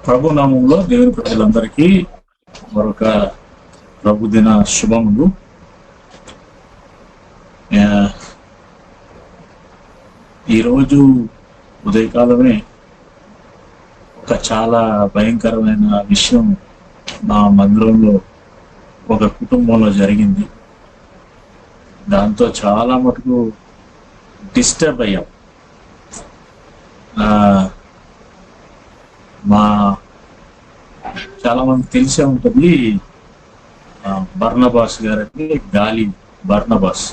ప్రభు నామంలో దేవుని ప్రజలందరికీ మరొక ప్రభుదిన శుభములు. ఈరోజు ఉదయకాలమే ఒక చాలా భయంకరమైన విషయం నా మందిరంలో ఒక కుటుంబంలో జరిగింది. దాంతో చాలా మటుకు డిస్టర్బ్ అయ్యాం. మా చాలా మంది తెలిసే ఉంటుంది, బర్నబాస్ గారంటే గాలి బర్నబాస్,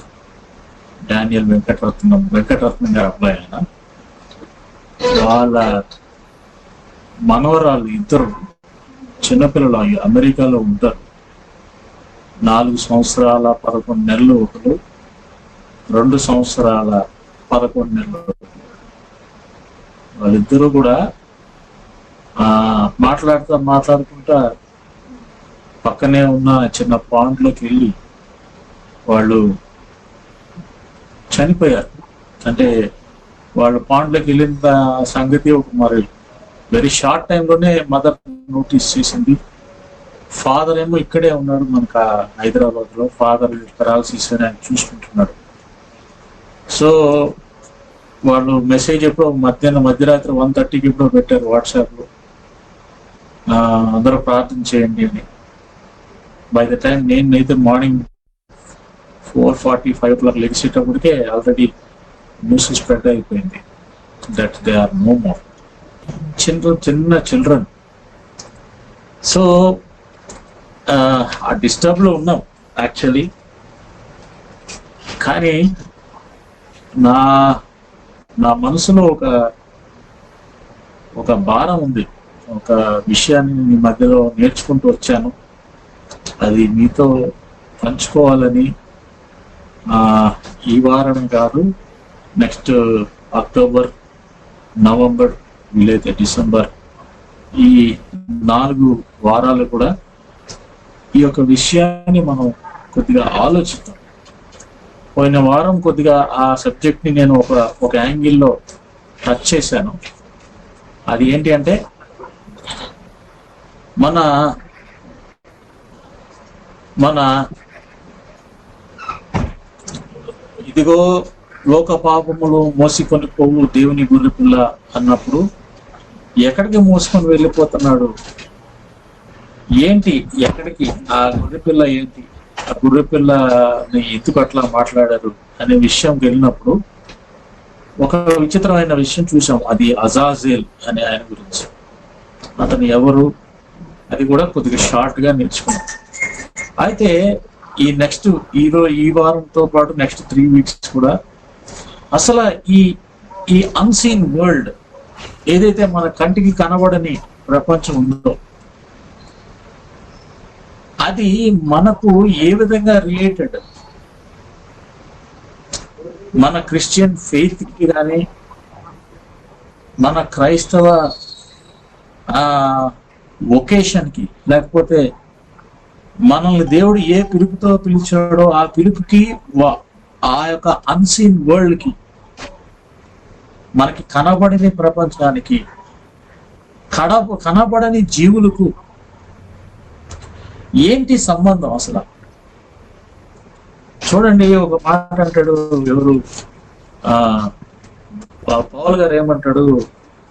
డానియల్ వెంకటరత్నం గారి అబ్బాయి. ఆయన వాళ్ళ మనవరాలు ఇద్దరు చిన్నపిల్లలు అమెరికాలో ఉంటారు. 4 సంవత్సరాల 11 నెలలు ఒకరు, 2 సంవత్సరాల 11 నెలలు. వాళ్ళిద్దరూ కూడా మాట్లాడుకుంటా పక్కనే ఉన్న చిన్న పాండ్లోకి వెళ్ళి వాళ్ళు చనిపోయారు. అంటే వాళ్ళు పాండ్లోకి వెళ్ళిన సంగతి మరి వెరీ షార్ట్ టైంలోనే మదర్ నోటీస్ చేసింది. ఫాదర్ ఏమో ఇక్కడే ఉన్నాడు, మనకు హైదరాబాద్ లో. ఫాదర్ పెరాలసిస్ అని ఆయన చూసుకుంటున్నాడు. సో వాళ్ళు మెసేజ్ ఎప్పుడో మధ్యరాత్రి 1:30కి ఎప్పుడో పెట్టారు వాట్సాప్ లో, అందరూ ప్రార్థన చేయండి అని. బై ద టైం నేనైతే మార్నింగ్ 4:45 లెగిసేటప్పటికే ఆల్రెడీ న్యూస్ స్ప్రెడ్ అయిపోయింది that they are no more. చిన్న చిల్డ్రన్. సో ఆ డిస్టర్బ్ లో ఉన్నాం యాక్చువల్లీ. కానీ నా మనసులో ఒక భారం ఉంది. ఒక విషయాన్ని మీ మధ్యలో నేర్చుకుంటూ వచ్చాను, అది మీతో పంచుకోవాలని. ఈ వారం కాదు, నెక్స్ట్ అక్టోబర్, నవంబర్, వీలైతే డిసెంబర్, ఈ 4 వారాలు కూడా ఈ యొక్క విషయాన్ని మనం కొద్దిగా ఆలోచిద్దాం. పోయిన వారం కొద్దిగా ఆ సబ్జెక్ట్ ని నేను ఒక యాంగిల్లో టచ్ చేశాను. అది ఏంటి అంటే, మన ఇదిగో లోక పాపములు మోసుకొని పోవు దేవుని గొర్రెపిల్ల అన్నప్పుడు ఎక్కడికి మోసుకొని వెళ్ళిపోతున్నాడు, ఏంటి, ఎక్కడికి, ఆ గొర్రెపిల్ల ఏంటి, ఆ గొర్రెపిల్లని ఎందుకు అట్లా మాట్లాడారు అనే విషయంకి వెళ్ళినప్పుడు ఒక విచిత్రమైన విషయం చూసాం. అది అజాజేల్ అనే ఆయన గురించి. అతను ఎవరు, అది కూడా కొద్దిగా షార్ట్ గా నేర్చుకున్నాం. అయితే ఈ వారంతో పాటు నెక్స్ట్ 3 వీక్స్ కూడా అసలు ఈ అన్సీన్ వరల్డ్, ఏదైతే మన కంటికి కనబడని ప్రపంచం ఉందో, అది మనకు ఏ విధంగా రిలేటెడ్, మన క్రిస్టియన్ ఫెయిత్ కి కానీ, మన క్రైస్తవ వొకేషన్ కి, లేకపోతే మనల్ని దేవుడు ఏ పిలుపుతో పిలిచాడో ఆ పిలుపుకి, ఆ యొక్క అన్సీన్ వరల్డ్ కి, మనకి కనబడని ప్రపంచానికి, కనబడని జీవులకు ఏంటి సంబంధం అసలు? చూడండి, ఒక మాట అంటాడు ఎవరు, పౌలు గారు ఏమంటాడు,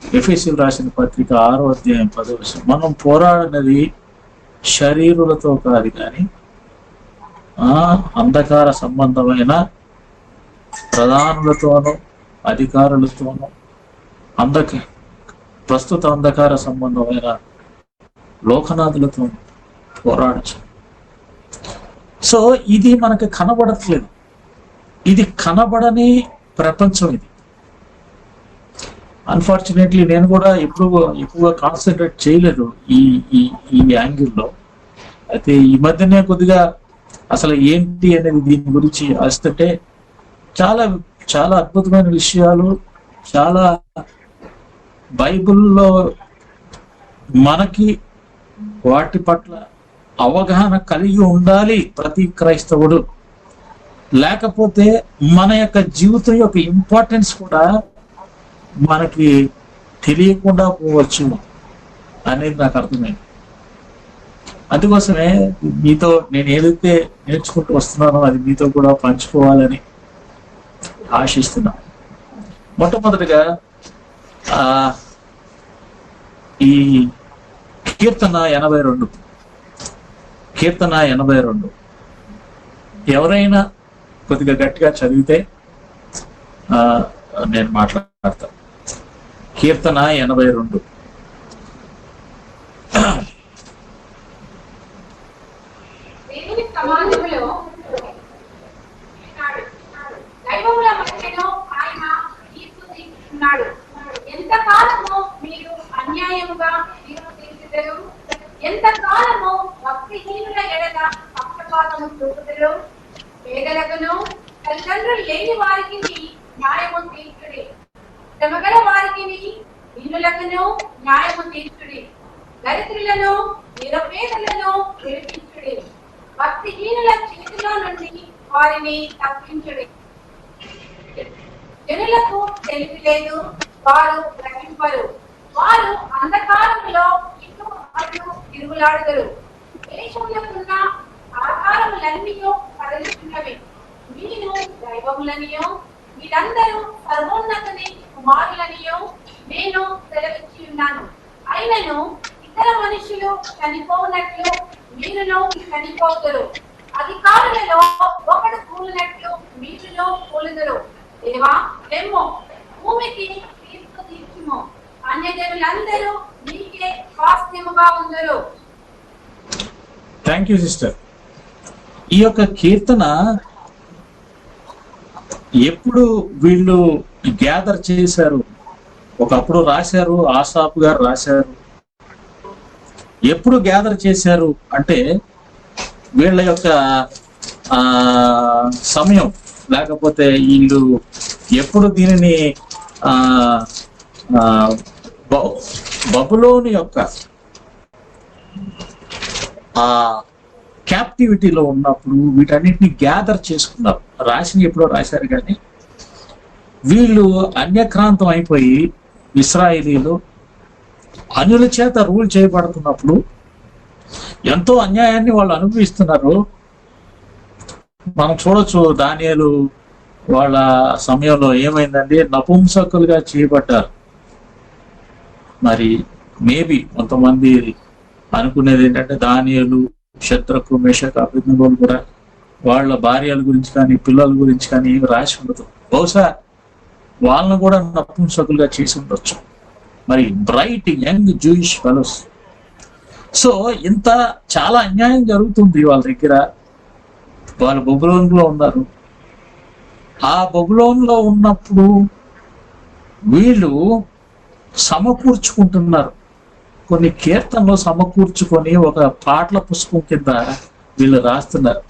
ఎఫెసీయులకు రాసిన పత్రిక 6వ అధ్యాయం 10వ వచనం, మనం పోరాడినది శరీరులతో కాదు కానీ అంధకార సంబంధమైన ప్రధానులతోనూ అధికారులతోనూ, ప్రస్తుత అంధకార సంబంధమైన లోకనాథులతో పోరాడచ్చు. సో ఇది మనకి కనబడట్లేదు, ఇది కనబడని ప్రపంచం. ఇది అన్ఫార్చునేట్లీ నేను కూడా ఎక్కువగా కాన్సన్ట్రేట్ చేయలేదు ఈ యాంగిల్లో. అయితే ఈ మధ్యనే కొద్దిగా అసలు ఏంటి అనేది దీని గురించి వస్తుంటే చాలా చాలా అద్భుతమైన విషయాలు, చాలా బైబిల్లో మనకి వాటి పట్ల అవగాహన కలిగి ఉండాలి ప్రతి క్రైస్తవుడు. లేకపోతే మన యొక్క జీవితం యొక్క ఇంపార్టెన్స్ కూడా మనకి తెలియకుండా పోవచ్చు. అనేది నాకు అర్థమైంది. అందుకోసమే మీతో నేను ఏదైతే నేర్చుకుంటూ వస్తున్నానో అది మీతో కూడా పంచుకోవాలని ఆశిస్తున్నా. మొట్టమొదటిగా ఆ ఈ కీర్తన 82 ఎవరైనా కొద్దిగా గట్టిగా చదివితే నేను మాట్లాడతా. కీర్తన 82. ఎంతకాలము మీరు అన్యాయముగా తీర్పు తీర్చుదురు, ఎంతకాలము భక్తిహీనుల ఎడల పక్షపాతము చూపుదురు. పేదలకును తల్లిదండ్రులు లేని వారికి న్యాయము తీర్చుడి, శ్రమగల వారికి దీనులకును న్యాయము తీర్చుడి, దరిద్రులను నిరుపేదలను విడిపించుడి, భక్తిహీనుల చేతిలో నుండి వారిని తప్పించుడి. జనులకు తెలివి లేదు, వారు గ్రహింపరు, వారు అంధకారంలో ఇటు అటు తిరుగులాడుతారు. దేశములకున్న ఆధారములన్నీ కదలుచున్నవి, మీరు దైవములనియో మీరందరూ సర్వోన్నతుని కుమారులనియో నేను సెలవిచ్చి ఉన్నాను. అయినను ఇతర మనుషులు చనిపోనట్లు మీరును చనిపోతురు, అధికారులలో ఒకడు కూలినట్లు మీరును కూలుదురు. దేవా లెమ్ము, భూమికి తీర్పు తీర్చుము, అన్యజనులందరూ నీకే స్వాస్థ్యముగా ఉందరు. Thank you sister. ఈ యొక్క కీర్తన ఎప్పుడు వీళ్ళు గ్యాదర్ చేశారు? ఒకప్పుడు రాశారు, ఆసాపు గారు రాశారు. ఎప్పుడు గ్యాదర్ చేశారు అంటే వీళ్ళ యొక్క సమయం, లేకపోతే వీళ్ళు ఎప్పుడు దీనిని బబులోని యొక్క క్యాప్టివిటీలో ఉన్నప్పుడు వీటన్నిటిని గ్యాదర్ చేసుకున్నారు. రాసిన ఎప్పుడో రాశారు, కానీ వీళ్ళు అన్యక్రాంతం అయిపోయి ఇశ్రాయేలీలు అన్యుల చేత రూల్ చేయబడుతున్నప్పుడు ఎంతో అన్యాయాన్ని వాళ్ళు అనుభవిస్తున్నారు. మనం చూడొచ్చు, దానియేలు వాళ్ళ సమయంలో ఏమైందండి, నపుంసకులుగా చేయబడ్డారు. మరి మేబీ కొంతమంది అనుకునేది ఏంటంటే దానియేలు, శద్రకు, మేషకు, అబేద్నెగోలు కూడా వాళ్ళ భార్యల గురించి కానీ పిల్లల గురించి కానీ ఏమి రాసి ఉండదు. బహుశా వాళ్ళను కూడా నపుంసకులుగా చేసి ఉండొచ్చు. మరి bright young Jewish fellows. So ఇంత చాలా అన్యాయం జరుగుతుంది వాళ్ళ దగ్గర. వాళ్ళు బబులోన్లో ఉన్నారు. ఆ బబులోన్లో ఉన్నప్పుడు వీళ్ళు సమకూర్చుకుంటున్నారు, కొన్ని కీర్తనలు సమకూర్చుకొని ఒక పాటల పుస్తకం కింద వీళ్ళు రాస్తున్నారు.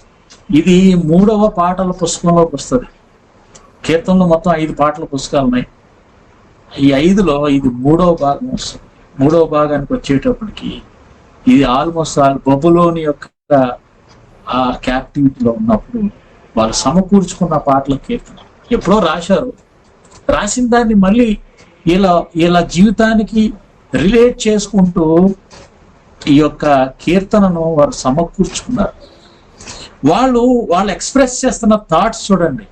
ఇది 3వ పాటల పుస్తకంలోకి వస్తుంది. కీర్తనలు మొత్తం 5 పాటల పుస్తకాలు ఉన్నాయి. ఈ 5లో ఇది 3వ భాగం వస్తుంది. 3వ భాగానికి వచ్చేటప్పటికి ఇది ఆల్మోస్ట్ బబులోని యొక్క ఆ క్యాప్టివిటీలో ఉన్నప్పుడు వాళ్ళు సమకూర్చుకున్న పాటల కీర్తన ఎప్పుడో రాశారు. రాసిన దాన్ని మళ్ళీ ఇలా జీవితానికి రిలేట్ చేసుకుంటూ ఈ యొక్క కీర్తనను వారు సమకూర్చుకున్నారు. వాళ్ళు ఎక్స్ప్రెస్ చేస్తున్న థాట్స్ చూడండి.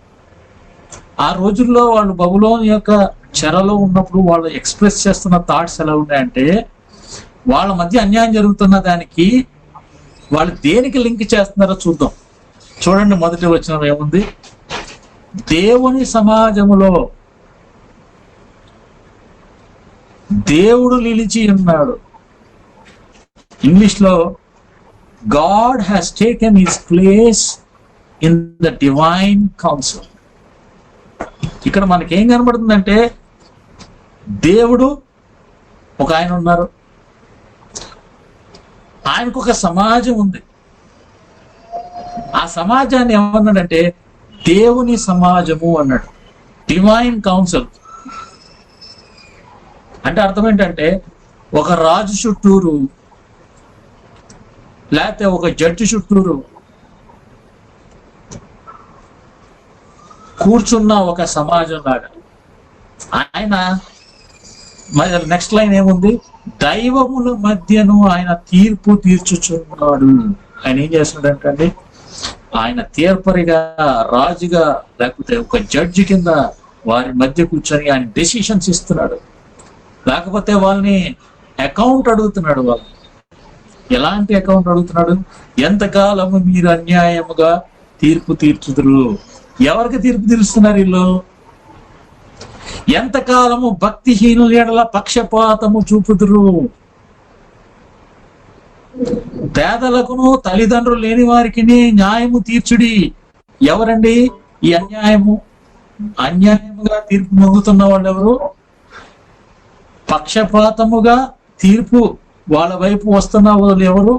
ఆ రోజుల్లో వాళ్ళు బబులోని యొక్క చెరలో ఉన్నప్పుడు వాళ్ళు ఎక్స్ప్రెస్ చేస్తున్న థాట్స్ ఎలా ఉన్నాయంటే, వాళ్ళ మధ్య అన్యాయం జరుగుతున్న దానికి వాళ్ళు దేనికి లింక్ చేస్తున్నారో చూద్దాం. చూడండి, మొదటి వచనం ఏముంది? దేవుని సమాజములో దేవుడు నిలిచి ఉన్నాడు. ఇంగ్లీష్లో God has taken his place in the divine council. ఇక్కడ మనకేం కనబడుతుందంటే, దేవుడు ఒక ఆయన ఉన్నారు, ఆయనకు ఒక సమాజం ఉంది. ఆ సమాజాన్ని ఏమన్నాడంటే దేవుని సమాజము అన్నాడు, డివైన్ కౌన్సిల్. అంటే అర్థం ఏంటంటే, ఒక రాజు చుట్టూరు లేకపోతే ఒక జడ్జి చుట్టూరు కూర్చున్న ఒక సమాజం లాగా. ఆయన నెక్స్ట్ లైన్ ఏముంది? దైవముల మధ్యను ఆయన తీర్పు తీర్చుచున్నాడు. ఆయన ఏం చేస్తున్నాడంటే ఆయన తీర్పరిగా, రాజుగా, లేకపోతే ఒక జడ్జి కింద వారి మధ్య కూర్చొని ఆయన డెసిషన్స్ ఇస్తున్నాడు. లేకపోతే వాళ్ళని అకౌంట్ అడుగుతున్నాడు. వాళ్ళు ఎలాంటి అకౌంట్ అడుగుతున్నాడు? ఎంతకాలము మీరు అన్యాయముగా తీర్పు తీర్చుదురు? ఎవరికి తీర్పు తీరుస్తున్నారు వీళ్ళు? ఎంతకాలము భక్తిహీనుల ఎడల పక్షపాతము చూపుదురు? పేదలకును తల్లిదండ్రులు లేని వారికి న్యాయము తీర్చుడి. ఎవరండి ఈ అన్యాయముగా తీర్పు పొందుతున్న వాళ్ళు ఎవరు? పక్షపాతముగా తీర్పు వాళ్ళ వైపు వస్తున్న వాళ్ళు ఎవరు?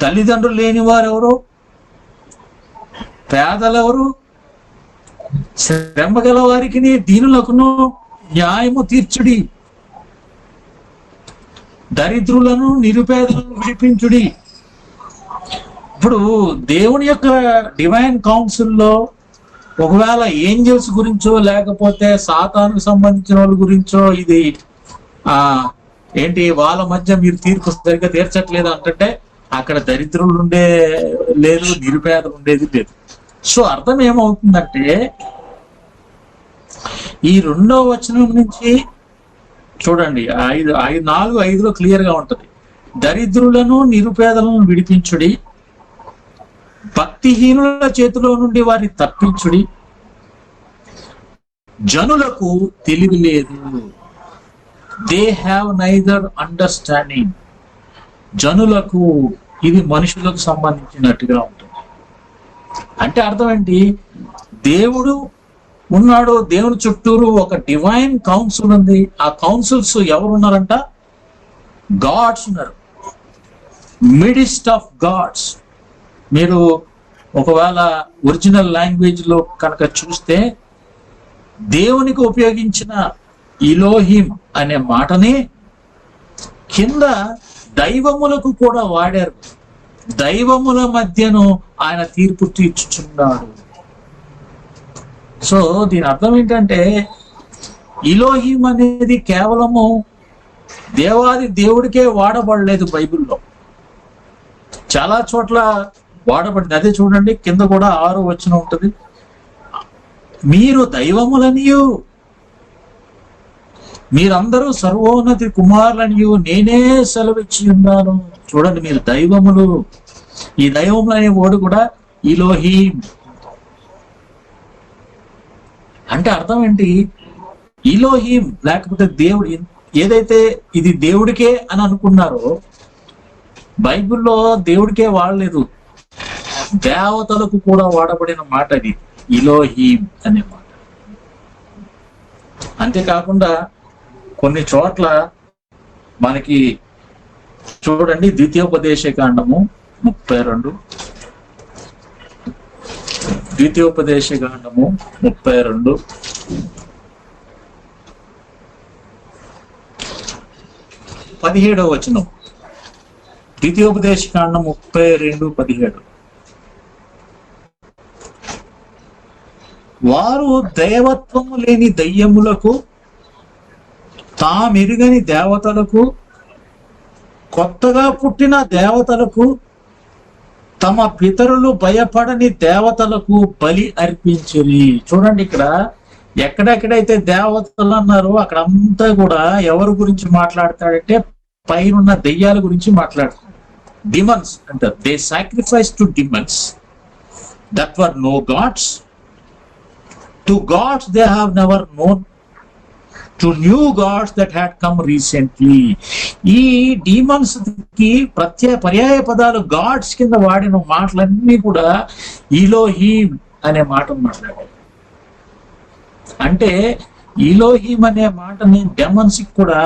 తల్లిదండ్రులు లేని వారు ఎవరు? పేదలెవరు? శ్రమ గల వారికి దీనులకును న్యాయము తీర్చుడి. దరిద్రులను నిరుపేదలను విడిపించుడి. ఇప్పుడు దేవుని యొక్క డివైన్ కౌన్సిల్లో ఒకవేళ ఏంజల్స్ గురించో లేకపోతే సాతానుకు సంబంధించిన వాళ్ళ గురించో ఇది ఏంటి వాళ్ళ మధ్య మీరు తీర్పు సరిగ్గా తీర్చట్లేదు అంటే అక్కడ దరిద్రులు ఉండే లేదు, నిరుపేదలు ఉండేది లేదు. సో అర్థం ఏమవుతుందంటే ఈ 2వ వచనం నుంచి చూడండి 4:5 క్లియర్ గా ఉంటది. దరిద్రులను నిరుపేదలను విడిపించుడి, భక్తిహీనుల చేతిలో నుండి వారిని తప్పించుడి, జనులకు తెలివి లేదు, దే హ్యావ్ నైదర్ అండర్స్టాండింగ్. జనులకు, ఇది మనుషులకు సంబంధించినట్టుగా ఉంటుంది. అంటే అర్థం ఏంటి? దేవుడు ఉన్నాడు, దేవుని చుట్టూరు ఒక డివైన్ కౌన్సిల్ ఉంది. ఆ కౌన్సిల్స్ ఎవరున్నారంట? గాడ్స్ ఉన్నారు, మిడిస్ట్ ఆఫ్ గాడ్స్. మీరు ఒకవేళ ఒరిజినల్ లాంగ్వేజ్ లో కనుక చూస్తే దేవునికి ఉపయోగించిన ఇలోహిం అనే మాటని కింద దైవములకు కూడా వాడారు. దైవముల మధ్యను ఆయన తీర్పు తీర్చుచున్నాడు. సో దీని అర్థం ఏంటంటే ఇలోహిం అనేది కేవలము దేవాది దేవుడికే వాడబడలేదు. బైబిల్లో చాలా చోట్ల వాడబడింది. అదే చూడండి కింద కూడా 6వ వచనం ఉంటుంది. మీరు దైవములనియు మీరందరూ సర్వోన్నతి కుమారులనియు నేనే సెలవిచ్చి ఉన్నాను. చూడండి, మీరు దైవములు. ఈ దైవములు అనే ఓడు కూడా ఇలోహిం అంటే అర్థం ఏంటి? ఇలోహిం లేకపోతే దేవుడు. ఏదైతే ఇది దేవుడికే అని అనుకున్నారో బైబిల్లో దేవుడికే వాడలేదు, దేవతలకు కూడా వాడబడిన మాట అది ఇలోహిం అనే మాట. అంతేకాకుండా కొన్ని చోట్ల మనకి చూడండి ద్వితీయోపదేశకాండము 32, ద్వితీయోపదేశకాండము 32 17వ వచనం. ద్వితీయోపదేశకాండం 32:17. వారు దైవత్వము లేని దయ్యములకు, తామెరుగని దేవతలకు, కొత్తగా పుట్టిన దేవతలకు, తమ పితరులు భయపడని దేవతలకు బలి అర్పించిరి. చూడండి, ఇక్కడ ఎక్కడెక్కడైతే దేవతలు అన్నారో అక్కడంతా కూడా ఎవరి గురించి మాట్లాడతాడంటే పైనున్న దెయ్యాల గురించి మాట్లాడతాడు. డిమన్స్ అంటారు. They sacrifice to demons that were no gods. To gods they have never known, to new gods that had come recently. ఈ డీమన్స్ కి పర్యాయ పదాలు గాడ్స్ కింద వాడిన మాటలన్నీ కూడా ఇలోహిం అనే మాట మాట్లాడారు. అంటే ఇలోహిం అనే మాటని డెమన్స్ కి కూడా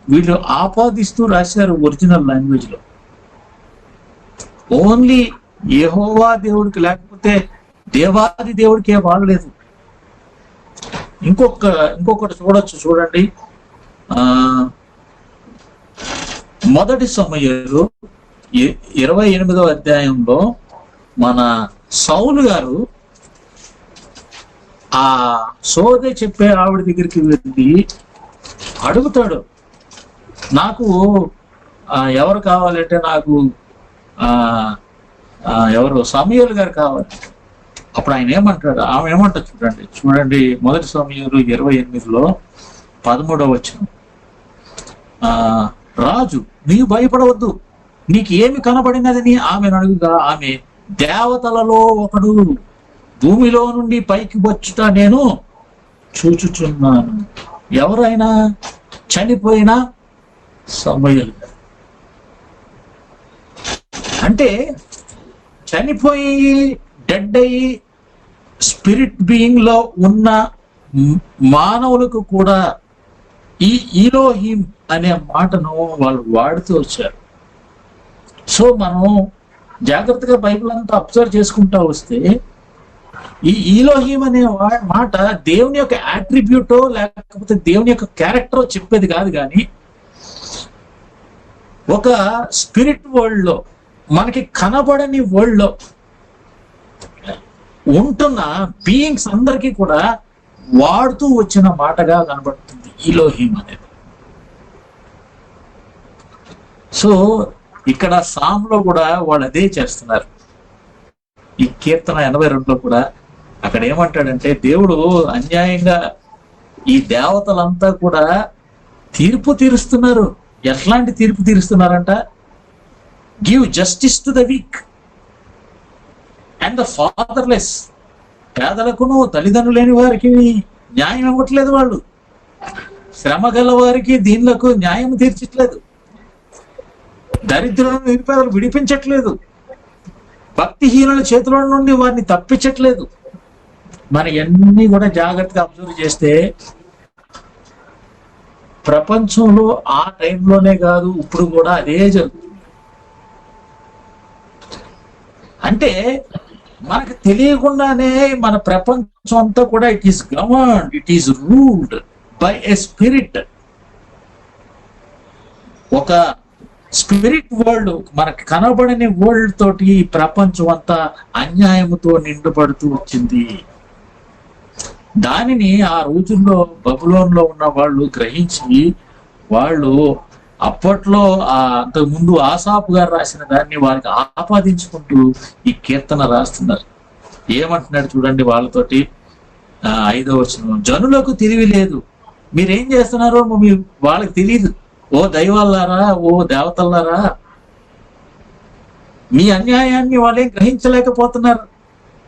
వీళ్ళు ఆపాదిస్తూ రాశారు ఒరిజినల్ లాంగ్వేజ్ లో. ఓన్లీ యెహోవా దేవుడికి లేకపోతే దేవాది దేవుడికే వాడలేదు. ఇంకొకటి చూడొచ్చు. చూడండి, మొదటి సమూయేలు 28వ అధ్యాయంలో మన సౌలు గారు ఆ సోదె చెప్పే ఆవిడ దగ్గరికి వెళ్ళి అడుగుతాడు, నాకు ఎవరు కావాలంటే నాకు ఎవరు సమూయేలు గారు కావాలి. అప్పుడు ఆయన ఏమంటాడు, ఆమె ఏమంటారు చూడండి 1 సమూయేలు 28లో 13వ వచనం. రాజు, నీవు భయపడవద్దు, నీకు ఏమి కనబడినదని ఆమెను అడుగుగా, ఆమె దేవతలలో ఒకడు భూమిలో నుండి పైకి వచ్చుట నేను చూచుచున్నాను. ఎవరైనా చనిపోయిన సమూయేలు గారు. అంటే చనిపోయి డెడ్ అయ్యి స్పిరిట్ బీయింగ్ లో ఉన్న మానవులకు కూడా ఈ ఈలోహిం అనే మాటను వాళ్ళు వాడుతూ వచ్చారు. సో మనం జాగ్రత్తగా బైబిల్ అంతా అబ్జర్వ్ చేసుకుంటా వస్తే ఈ ఈలోహిం అనే మాట దేవుని యొక్క యాట్రిబ్యూటో లేకపోతే దేవుని యొక్క క్యారెక్టరో చెప్పేది కాదు, కానీ ఒక స్పిరిట్ వరల్డ్ లో, మనకి కనబడని వరల్డ్ లో ఉంటున్న బీయింగ్స్ అందరికీ కూడా వాడుతూ వచ్చిన మాటగా కనబడుతుంది ఈలోహిం అనేది. సో ఇక్కడ సామ్లో కూడా వాళ్ళు అదే చేస్తున్నారు. ఈ కీర్తన 82లో కూడా అక్కడ ఏమంటాడంటే, దేవుడు అన్యాయంగా ఈ దేవతలంతా కూడా తీర్పు తీరుస్తున్నారు. ఎట్లాంటి తీర్పు తీరుస్తున్నారంట? Give justice to the weak and the fatherless. పేదలకును తల్లిదండ్రులు లేని వారికి న్యాయం ఇవ్వట్లేదు వాళ్ళు. శ్రమ గల వారికి దీనిలకు న్యాయం తీర్చట్లేదు. దరిద్రులను నిరుపేదలు విడిపించట్లేదు. భక్తిహీనుల చేతుల నుండి వారిని తప్పించట్లేదు. మన అన్ని కూడా జాగ్రత్తగా అబ్జర్వ్ చేస్తే ప్రపంచంలో ఆ టైంలోనే కాదు, ఇప్పుడు కూడా అదే జరుగుతుంది. అంటే మనకు తెలియకుండానే మన ప్రపంచం అంతా కూడా it is governed, it is ruled by a spirit. ఒక స్పిరిట్ వరల్డ్, మనకు కనబడని వరల్డ్ తోటి ఈ ప్రపంచం అంతా అన్యాయముతో నిండుపడుతూ వచ్చింది. దానిని ఆ రోజుల్లో బబులోన్లో ఉన్న వాళ్ళు గ్రహించి, వాళ్ళు అప్పట్లో అంతకు ముందు ఆసాపు గారు రాసిన దాన్ని వారికి ఆపాదించుకుంటూ ఈ కీర్తన రాస్తున్నారు. ఏమంటున్నాడు చూడండి వాళ్ళతోటి, 5వ వచనం. జనులకు తెలివి లేదు, మీరేం చేస్తున్నారో వాళ్ళకి తెలియదు. ఓ దైవాలారా, ఓ దేవతల్లారా, మీ అన్యాయాన్ని వాళ్ళేం గ్రహించలేకపోతున్నారు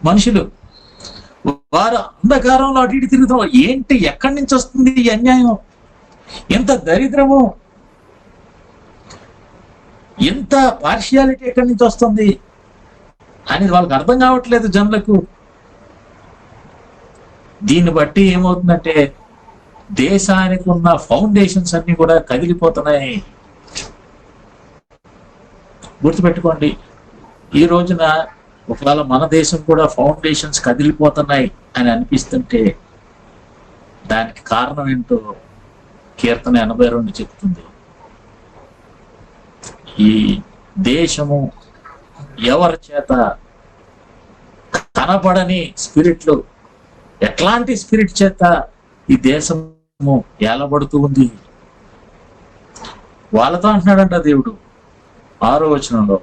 మనుషులు. వారు అంధకారంలో అటు ఇటు తిరుగుతున్నారు. ఏంటి, ఎక్కడి నుంచి వస్తుంది ఈ అన్యాయం? ఎంత దరిద్రము, ఎంత పార్షియాలిటీ ఎక్కడి నుంచి వస్తుంది అనేది వాళ్ళకి అర్థం కావట్లేదు జనులకు. దీన్ని బట్టి ఏమవుతుందంటే దేశానికి ఉన్న ఫౌండేషన్స్ అన్ని కూడా కదిలిపోతున్నాయి. గుర్తుపెట్టుకోండి, ఈ రోజున ఒకవేళ మన దేశం కూడా ఫౌండేషన్స్ కదిలిపోతున్నాయి అని అనిపిస్తుంటే దానికి కారణం ఏంటో కీర్తన 82 చెప్తుంది. ఈ దేశము ఎవరి చేత కనబడని స్పిరిట్లు, ఎట్లాంటి స్పిరిట్ చేత ఈ దేశము ఏలబడుతూ ఉంది? వాళ్ళతో అంటున్నాడంట దేవుడు 6వ వచనంలో,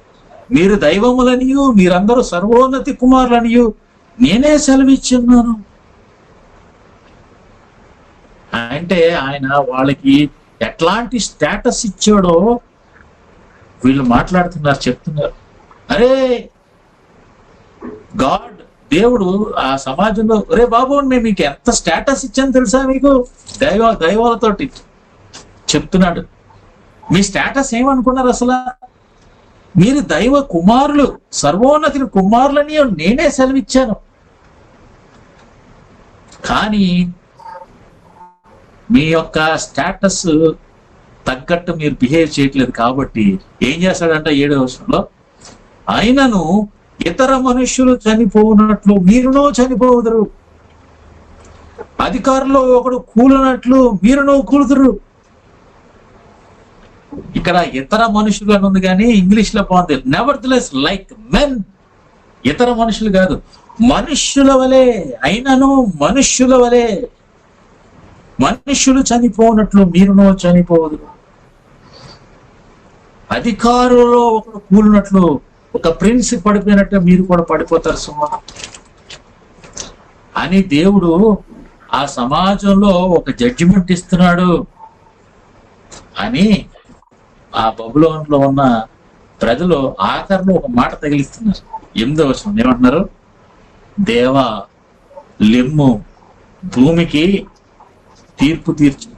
మీరు దైవములనియు మీరందరూ సర్వోన్నతి కుమారులనియు నేనే సెలవిచ్చున్నాను. అంటే ఆయన వాళ్ళకి ఎట్లాంటి స్టేటస్ ఇచ్చాడో వీళ్ళు మాట్లాడుతున్నారు, చెప్తున్నారు. అరే గాడ్, దేవుడు ఆ సమాజంలో, అరే బాబు నేను మీకు ఎంత స్టేటస్ ఇచ్చాను తెలుసా? మీకు దైవాలతోటి చెప్తున్నాడు. మీ స్టేటస్ ఏమనుకున్నారు అసలు? మీరు దైవ కుమారులు, సర్వోన్నతి కుమారులని నేనే సెలవిచ్చాను. కానీ మీ యొక్క స్టేటస్ తగ్గట్టు మీరు బిహేవ్ చేయట్లేదు. కాబట్టి ఏం చేస్తాడంట 7వ వచనంలో, అయినను ఇతర మనుష్యులు చనిపోనట్లు మీరునో చనిపోదురు, అధికారులు ఒకడు కూలినట్లు మీరునో కూలుదురు. ఇక్కడ ఇతర మనుషులు అని ఉంది, కానీ ఇంగ్లీష్ లో బాగుంది, నెవర్‌దెలెస్ లైక్ మెన్. ఇతర మనుషులు కాదు, మనుష్యుల వలె, అయినను మనుష్యుల వలె, మనుష్యులు చనిపోనట్లు మీరునో చనిపోదురు. అధికారులలో ఒకడు కూలినట్లు, ఒక ప్రిన్స్ పడిపోయినట్టు మీరు కూడా పడిపోతారు సుమా అని దేవుడు ఆ సమాజంలో ఒక జడ్జిమెంట్ ఇస్తున్నాడు అని ఆ బబులోనులో ఉన్న ప్రజలు ఆఖరిలో ఒక మాట తగిలిస్తున్నారు. 8వ వచనం ఏమంటున్నారు? దేవా లెమ్ము, భూమికి తీర్పు తీర్చు,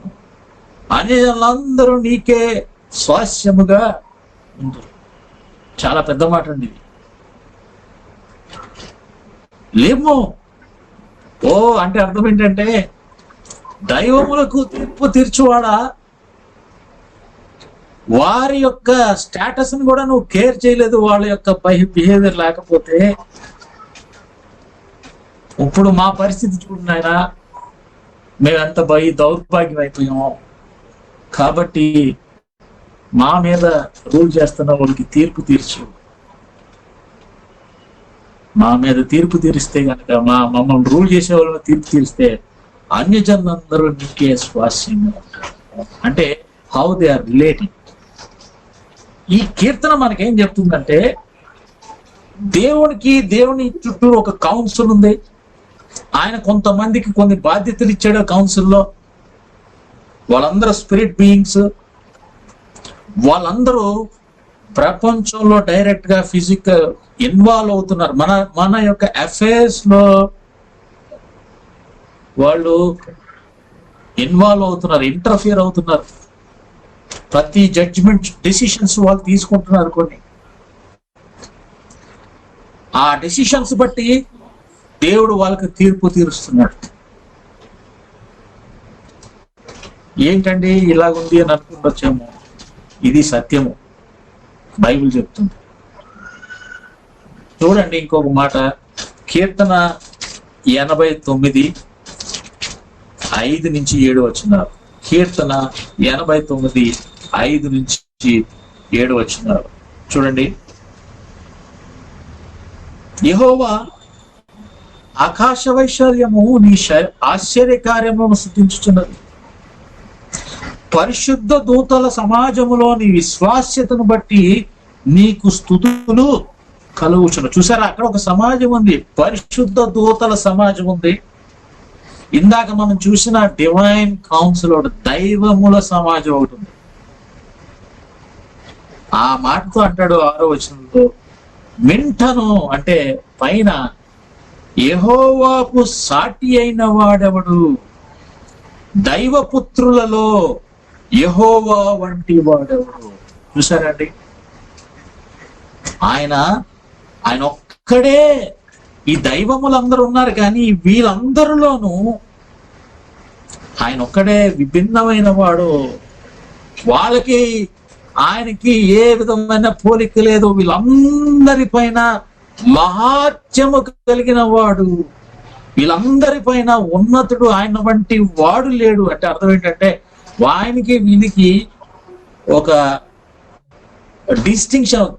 అన్యజనులందరూ నీకే స్వాస్యముగా ఉందరు. చాలా పెద్ద మాట అండి ఇది. లేము ఓ అంటే అర్థం ఏంటంటే, దైవములకు తీర్పు తీర్చువాడా, వారి యొక్క స్టేటస్ ని కూడా నువ్వు కేర్ చేయలేదు, వాళ్ళ యొక్క బిహేవియర్ లేకపోతే ఇప్పుడు మా పరిస్థితి చూడనాయనా, మేమెంత దౌర్భాగ్యం అయిపోయాము. కాబట్టి మా మీద రూల్ చేస్తున్న వాళ్ళకి తీర్పు తీర్చు, మా మీద తీర్పు తీరిస్తే కనుక, మమ్మల్ని రూల్ చేసే వాళ్ళని తీర్పు తీరిస్తే అన్యజనులందరూ నీకే స్వాస్యంగా ఉంటారు. అంటే హౌ దే ఆర్ రిలేటింగ్. ఈ కీర్తన మనకేం చెప్తుందంటే, దేవుని చుట్టూ ఒక కౌన్సిల్ ఉంది. ఆయన కొంతమందికి కొన్ని బాధ్యతలు ఇచ్చాడు కౌన్సిల్లో. వాళ్ళందరూ స్పిరిట్ బీయింగ్స్, వాళ్ళందరూ ప్రపంచంలో డైరెక్ట్ గా ఫిజికల్ ఇన్వాల్వ్ అవుతున్నారు. మన యొక్క అఫైర్స్ లో వాళ్ళు ఇన్వాల్వ్ అవుతున్నారు, ఇంటర్ఫియర్ అవుతున్నారు. ప్రతి జడ్జిమెంట్ డెసిషన్స్ వాళ్ళు తీసుకుంటున్నారు. కొన్ని ఆ డెసిషన్స్ బట్టి దేవుడు వాళ్ళకి తీర్పు తీరుస్తున్నాడు. ఏంటండి ఇలాగుంది అని అనుకుంటొచ్చాము, ఇది సత్యము, బైబిల్ చెప్తుంది. చూడండి ఇంకొక మాట, కీర్తన 89:5-7 వచనాలు. కీర్తన 89:5-7 వచనాలు చూడండి. యెహోవా ఆకాశ వైశాల్యము నీ ఆశ్చర్య కార్యములను స్తుతించుచున్నది. పరిశుద్ధ దూతల సమాజములో నీ విశ్వాస్యతను బట్టి నీకు స్తుతులు కలుగుచును. చూసారా, అక్కడ ఒక సమాజం ఉంది, పరిశుద్ధ దూతల సమాజం ఉంది. ఇందాక మనం చూసిన డివైన్ కౌన్సిల్ ఒకటి, దైవముల సమాజం ఒకటి ఉంది. ఆ మాటతో అంటాడు 6వ వచనంలో, వింటను అంటే పైన, యెహోవాకు సాటి అయిన వాడెవడు, దైవపుత్రులలో యెహోవా వంటి వాడెవడు. చూసారండి, ఆయన ఒక్కడే. ఈ దైవములందరూ ఉన్నారు కానీ వీళ్ళందరిలోనూ ఆయన ఒక్కడే విభిన్నమైన వాడు. వాళ్ళకి ఆయనకి ఏ విధమైన పోలిక లేదు. వీళ్ళందరిపైన మహాత్యము కలిగిన వాడు, వీళ్ళందరిపైన ఉన్నతుడు, ఆయన వంటి వాడు లేడు. అంటే అర్థం ఏంటంటే, ఆయనకి వీనికి ఒక డిస్టింక్షన్,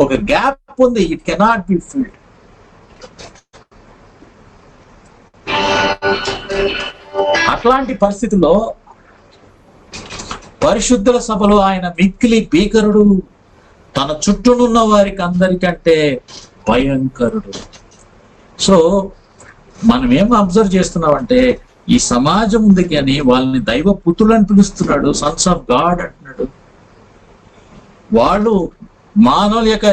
ఒక గ్యాప్ ఉంది. It cannot be filled. అట్లాంటి పరిస్థితుల్లో పరిశుద్ధుల సభలో ఆయన మిక్కిలి భీకరుడు, తన చుట్టూనున్న వారికి అందరికంటే భయంకరుడు. సో మనం ఏం అబ్జర్వ్ చేస్తున్నామంటే, ఈ సమాజం ఉంది కానీ వాళ్ళని దైవ పుత్రులని పిలుస్తున్నాడు, సన్స్ ఆఫ్ గాడ్ అంటున్నాడు. వాళ్ళు మానవుల యొక్క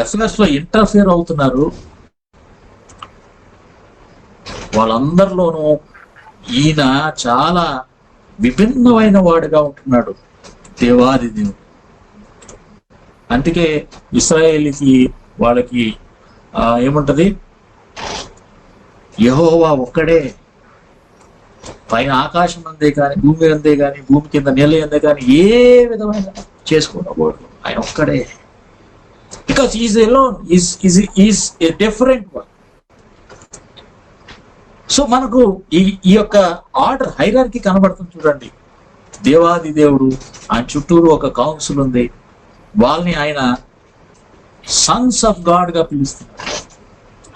అఫైర్స్ లో ఇంటర్ఫియర్ అవుతున్నారు. వాళ్ళందరిలోనూ ఈయన చాలా విభిన్నమైన వాడుగా ఉంటున్నాడు, దేవాది దేవుడు. అందుకే ఇశ్రాయేలీకి వాళ్ళకి ఏముంటది, యెహోవా ఒక్కడే, పైన ఆకాశం అందే కానీ భూమి అందే కానీ భూమి కింద నెల అందే కానీ ఏ విధమైన చేసుకోకూడదు, ఆయన ఒక్కడే. Because is alone, is a different one. So మనకు ఈ యొక్క ఆర్డర్ హైరార్కీ కనబడుతుంది చూడండి. దేవాది దేవుడు, ఆయన చుట్టూరు ఒక కౌన్సిల్ ఉంది, వాళ్ళని ఆయన సన్స్ ఆఫ్ గాడ్ గా పిలుస్తున్నారు.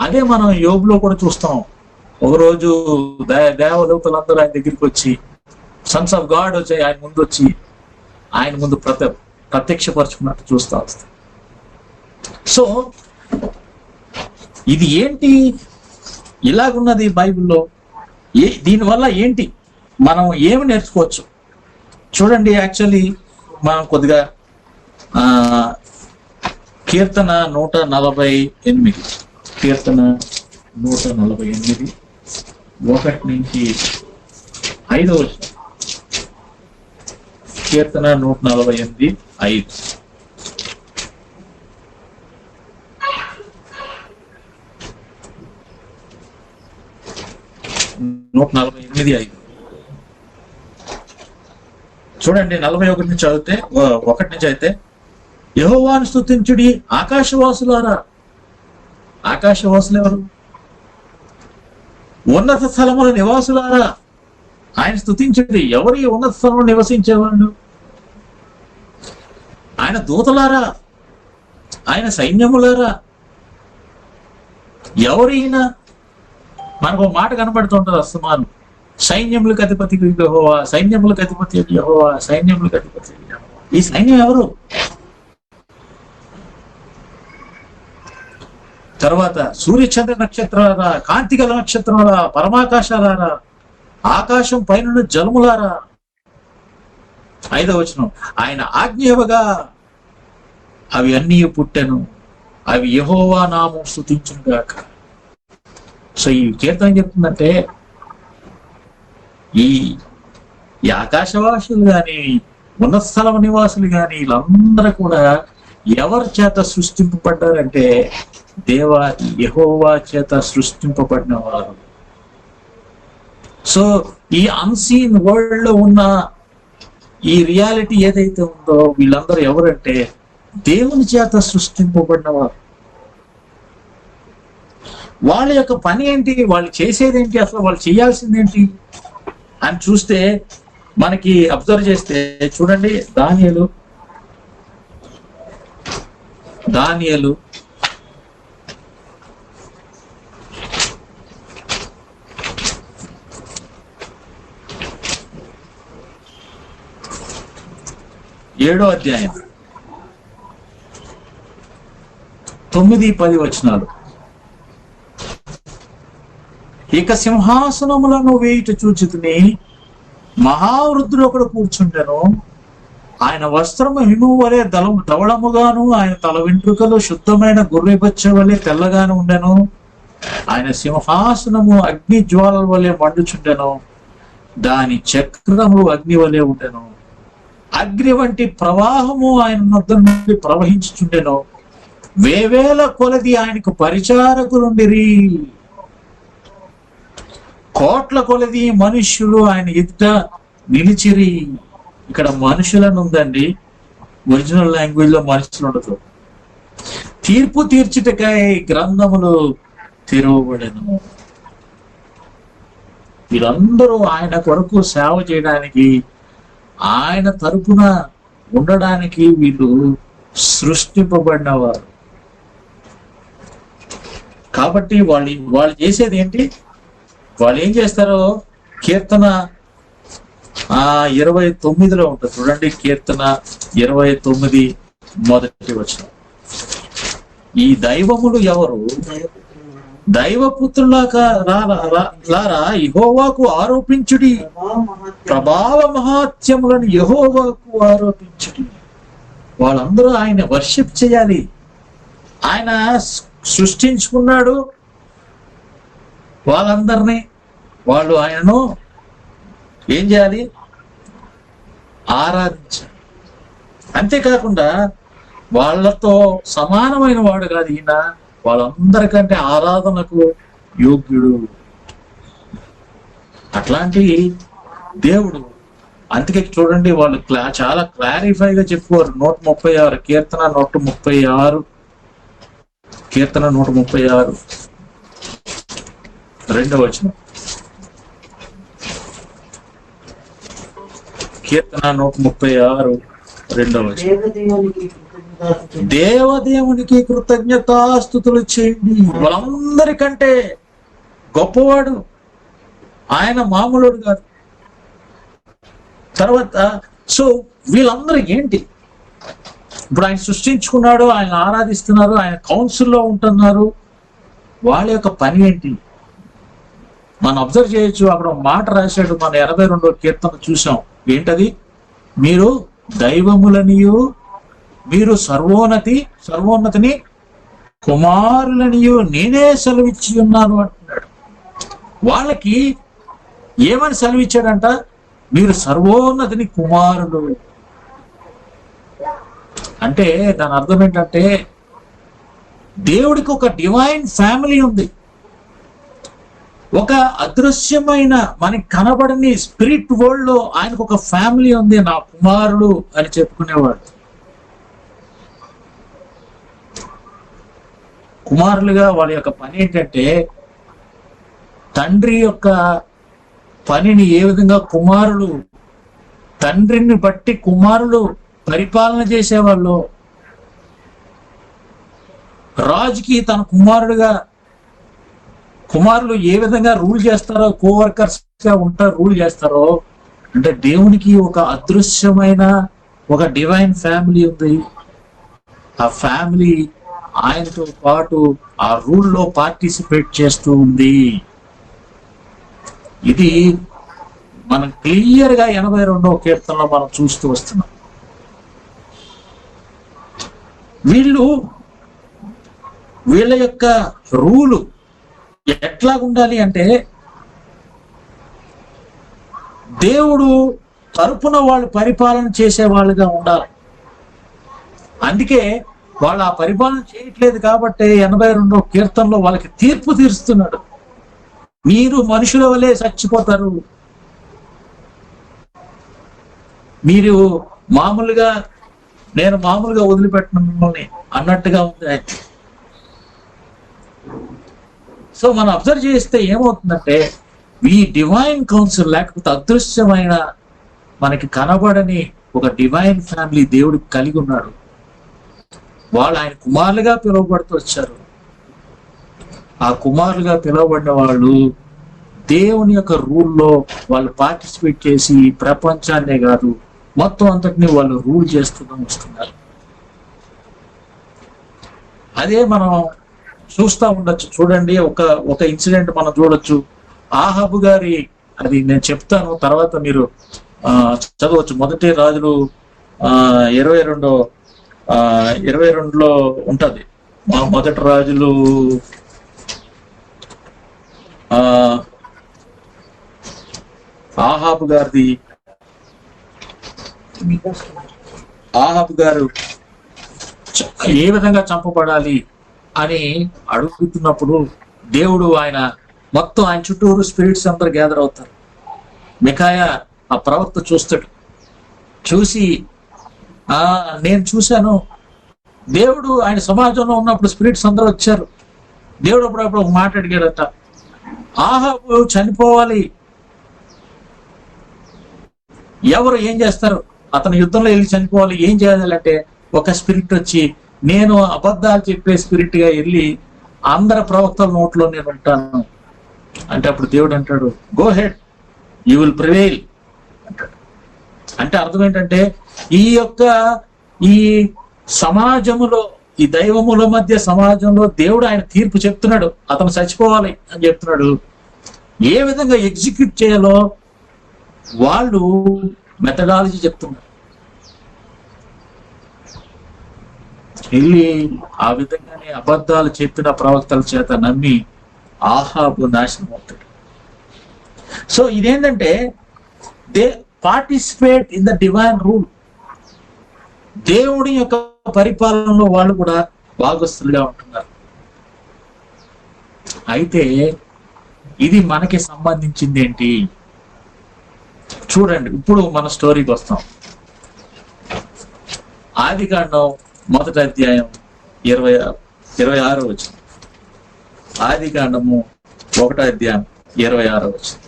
అదే మనం యోబులో కూడా చూస్తాం. ఒకరోజు దేవదూతలందరూ ఆయన దగ్గరికి వచ్చి, సన్స్ ఆఫ్ గాడ్ వచ్చి ఆయన ముందు ప్రత్యక్షపరచుకున్నట్టు చూస్తూ వస్తాం. సో ఇది ఏంటి ఇలాగున్నది బైబిల్లో? దీనివల్ల ఏంటి మనం ఏమి నేర్చుకోవచ్చు చూడండి. యాక్చువల్లీ మనం కొద్దిగా కీర్తన 148, కీర్తన 148 1 నుంచి 5 వచనం. కీర్తన 148 5. చూడండి 41 నుంచి చదివితే 1 నుంచి అయితే, యెహోవాను స్తుతించుడి ఆకాశవాసులారా. ఆకాశవాసులు ఎవరు? ఉన్నత స్థలముల నివాసులారా ఆయన స్తుతించుడి. ఎవరు ఈ ఉన్నత స్థలంలో నివసించేవాళ్ళు? ఆయన దూతలారా, ఆయన సైన్యములారా. ఎవరైనా మనకు మాట కనబడుతుంటది అస్తమానం, సైన్యములకు అధిపతి యెహోవా, సైన్యములకు అధిపతి యెహోవా, సైన్యములకు అధిపతి యెహోవా. ఈ సైన్యం ఎవరు? తర్వాత సూర్యచంద్ర నక్షత్రారా, కాంతిగల నక్షత్రాలా, పరమాకాశాలారా, ఆకాశం పైన జలములారా. 5వ వచనం, ఆయన ఆజ్ఞయవగా అవి అన్నీ పుట్టెను, అవి యెహోవా నామం స్తుతించును గాక. సో ఈ కీర్తన చెప్తుందంటే ఈ ఆకాశవాసులు కానీ ఉన్నత స్థలం నివాసులు కానీ వీళ్ళందరూ కూడా ఎవరి చేత సృష్టింపబడ్డారంటే యెహోవా చేత సృష్టింపబడిన వారు. సో ఈ అన్సీన్ వరల్డ్ లో ఉన్న ఈ రియాలిటీ ఏదైతే ఉందో వీళ్ళందరూ ఎవరంటే దేవుని చేత సృష్టింపబడిన వారు. వాళ్ళ యొక్క పని ఏంటి, వాళ్ళు చేసేది ఏంటి, అసలు వాళ్ళు చేయాల్సింది ఏంటి అని చూస్తే మనకి అబ్జర్వ్ చేస్తే చూడండి, దానియేలు 7వ అధ్యాయం 9-10 వచనాలు. ఇక సింహాసనములను వేయుట చూచితిని, మహావృద్ధుడు ఒకడు కూర్చుండెను. ఆయన వస్త్రము హిమము వలె ధవళముగాను, ఆయన తల వెంట్రుకలు శుద్ధమైన గొర్రె బొచ్చ వలె తెల్లగాను ఉండెను. ఆయన సింహాసనము అగ్ని జ్వాలల వలె మండుచుండెను, దాని చక్రము అగ్ని వలె ఉండెను. అగ్ని వంటి ప్రవాహము ఆయన వద్ద నుండి ప్రవహించుచుండెను. వేవేల కొలది ఆయనకు పరిచారకులుండిరి. కోట్ల కొలది మనుష్యులు ఆయన ఎదుట నిలిచిరి. ఇక్కడ మనుషులను ఉందండి, ఒరిజినల్ లాంగ్వేజ్ లో మనుషులు ఉండదు. తీర్పు తీర్చుటకై గ్రంథములు తెరవబడెను. వీళ్ళందరూ ఆయన కొరకు సేవ చేయడానికి, ఆయన తరపున ఉండడానికి వీళ్ళు సృష్టింపబడినవారు. కాబట్టి వాళ్ళు చేసేది ఏంటి, వాళ్ళు ఏం చేస్తారో కీర్తన 29లో ఉంటుంది చూడండి. కీర్తన 29 మొదటి వచనం. ఈ దైవములు ఎవరు? దైవపుత్రులారా యెహోవాకు ఆరోపించుడి, ప్రభావ మహాత్యములను యెహోవాకు ఆరోపించుడి. వాళ్ళందరూ ఆయన వర్షిప్ చేయాలి. ఆయన సృష్టించుకున్నాడు వాళ్ళందరినీ, వాళ్ళు ఆయనను ఏం చేయాలి? ఆరాధించాలి. అంతేకాకుండా వాళ్ళతో సమానమైన వాడు కాదు ఈయన, వాళ్ళందరికంటే ఆరాధనకు యోగ్యుడు. అట్లాంటి దేవుడు. అందుకే చూడండి వాళ్ళు చాలా క్లారిఫైగా చెప్పుకోరు. 136 కీర్తన 136 కీర్తన 136 2వ వచనం. కీర్తన 136 2వ వచనం. దేవదేవునికి కృతజ్ఞతాస్తుతులు చేయండి. వాళ్ళందరికంటే గొప్పవాడు ఆయన, మామూలుడు కాదు. తర్వాత సో వీళ్ళందరూ ఏంటి? ఇప్పుడు ఆయన సృష్టించుకున్నాడు, ఆయన ఆరాధిస్తున్నారు, ఆయన కౌన్సిల్లో ఉంటున్నారు. వాళ్ళ యొక్క పని ఏంటి మనం అబ్జర్వ్ చేయొచ్చు. అక్కడ ఒక మాట రాశాడు, మన 82వ కీర్తన చూసాం. ఏంటది? మీరు దైవములనియు మీరు సర్వోన్నతిని కుమారులనియు నేనే సెలవిచ్చి ఉన్నాను అంటున్నాడు. వాళ్ళకి ఏమని సెలవిచ్చాడంట? మీరు సర్వోన్నతిని కుమారులు. అంటే దాని అర్థం ఏంటంటే దేవుడికి ఒక డివైన్ ఫ్యామిలీ ఉంది. ఒక అదృశ్యమైన మనకి కనబడని స్పిరిట్ వరల్డ్ లో ఆయనకు ఒక ఫ్యామిలీ ఉంది, నా కుమారుడు అని చెప్పుకునేవాడు. కుమారులుగా వాళ్ళ యొక్క పని ఏంటంటే తండ్రి యొక్క పనిని ఏ విధంగా కుమారులు, తండ్రిని బట్టి కుమారులు పరిపాలన చేసేవాళ్ళు, రాజుకి తన కుమారులు ఏ విధంగా రూల్ చేస్తారో, కోవర్కర్స్ గా ఉంటారు, రూల్ చేస్తారో, అంటే దేవునికి ఒక అదృశ్యమైన ఒక డివైన్ ఫ్యామిలీ ఉంది. ఆ ఫ్యామిలీ ఆయనతో పాటు ఆ రూల్లో పార్టిసిపేట్ చేస్తూ ఉంది. ఇది మనం క్లియర్ గా 82వ కీర్తనలో మనం చూస్తూ వస్తున్నాం. వీళ్ళ యొక్క రూలు ఎట్లా ఉండాలి అంటే దేవుడు తరపున వాళ్ళు పరిపాలన చేసే వాళ్ళుగా ఉండాలి. అందుకే వాళ్ళు ఆ పరిపాలన చేయట్లేదు కాబట్టి 82వ కీర్తనలో వాళ్ళకి తీర్పు తీరుస్తున్నాడు. మీరు మనుషుల వలె చచ్చిపోతారు, మీరు నేను మామూలుగా వదిలిపెట్టిన మిమ్మల్ని అన్నట్టుగా ఉంది. సో మనం అబ్జర్వ్ చేస్తే ఏమవుతుందంటే ఈ డివైన్ కౌన్సిల్, లేకపోతే అదృశ్యమైన మనకి కనబడని ఒక డివైన్ ఫ్యామిలీ దేవుడు కలిగి ఉన్నాడు. వాళ్ళు ఆయన కుమారులుగా పిలువబడుతూ వచ్చారు. ఆ కుమారులుగా పిలువబడిన వాళ్ళు దేవుని యొక్క రూల్లో వాళ్ళు పార్టిసిపేట్ చేసి ప్రపంచాన్నే కాదు మొత్తం అంతటిని వాళ్ళు రూల్ చేస్తూ వస్తున్నారు. అదే మనం చూస్తూ ఉండొచ్చు. చూడండి, ఒక ఇన్సిడెంట్ మనం చూడొచ్చు. ఆహాబు గారి, అది నేను చెప్తాను తర్వాత మీరు చదవచ్చు. మొదటి రాజులు 22లో ఉంటది. మొదటి రాజులు ఆహాబు గారు ఏ విధంగా చంపబడాలి అని అడుగుతున్నప్పుడు దేవుడు ఆయన చుట్టూరు స్పిరిట్స్ అందరు గ్యాదర్ అవుతారు. మికాయా ఆ ప్రవక్త చూస్తాడు. చూసి నేను చూశాను, దేవుడు ఆయన సమాజంలో ఉన్నప్పుడు స్పిరిట్స్ అందరూ వచ్చారు. దేవుడు అప్పుడప్పుడు ఒక మాట అడిగాడట, ఆహాబు చనిపోవాలి, ఎవరు ఏం చేస్తారు, అతను యుద్ధంలో వెళ్ళి చనిపోవాలి, ఏం చేయాలంటే ఒక స్పిరిట్ వచ్చి నేను అబద్ధాలు చెప్పే స్పిరిట్ గా వెళ్ళి అందరి ప్రవక్తల నోట్లో నేను ఉంటాను అంటే అప్పుడు దేవుడు అంటాడు, go head, you will prevail అంటాడు. అంటే అర్థం ఏంటంటే ఈ సమాజములో, ఈ దైవముల మధ్య సమాజంలో దేవుడు ఆయన తీర్పు చెప్తున్నాడు, అతను చచ్చిపోవాలి అని చెప్తున్నాడు. ఏ విధంగా ఎగ్జిక్యూట్ చేయాలో వాళ్ళు మెథడాలజీ చెప్తున్నారు. వెళ్ళి ఆ విధంగానే అబద్ధాలు చెప్పిన ప్రవక్తల చేత నమ్మి ఆహాబు నాశనం అవుతాడు. సో ఇదేంటంటే they participate in the divine rule. దేవుడి యొక్క పరిపాలనలో వాళ్ళు కూడా భాగస్తులుగా ఉంటున్నారు. అయితే ఇది మనకి సంబంధించింది ఏంటి చూడండి. ఇప్పుడు మన స్టోరీకి వస్తాం. ఆదికాండం 1వ అధ్యాయం 26వ వచనం. ఆదికాండము 1వ అధ్యాయం 26వ వచనం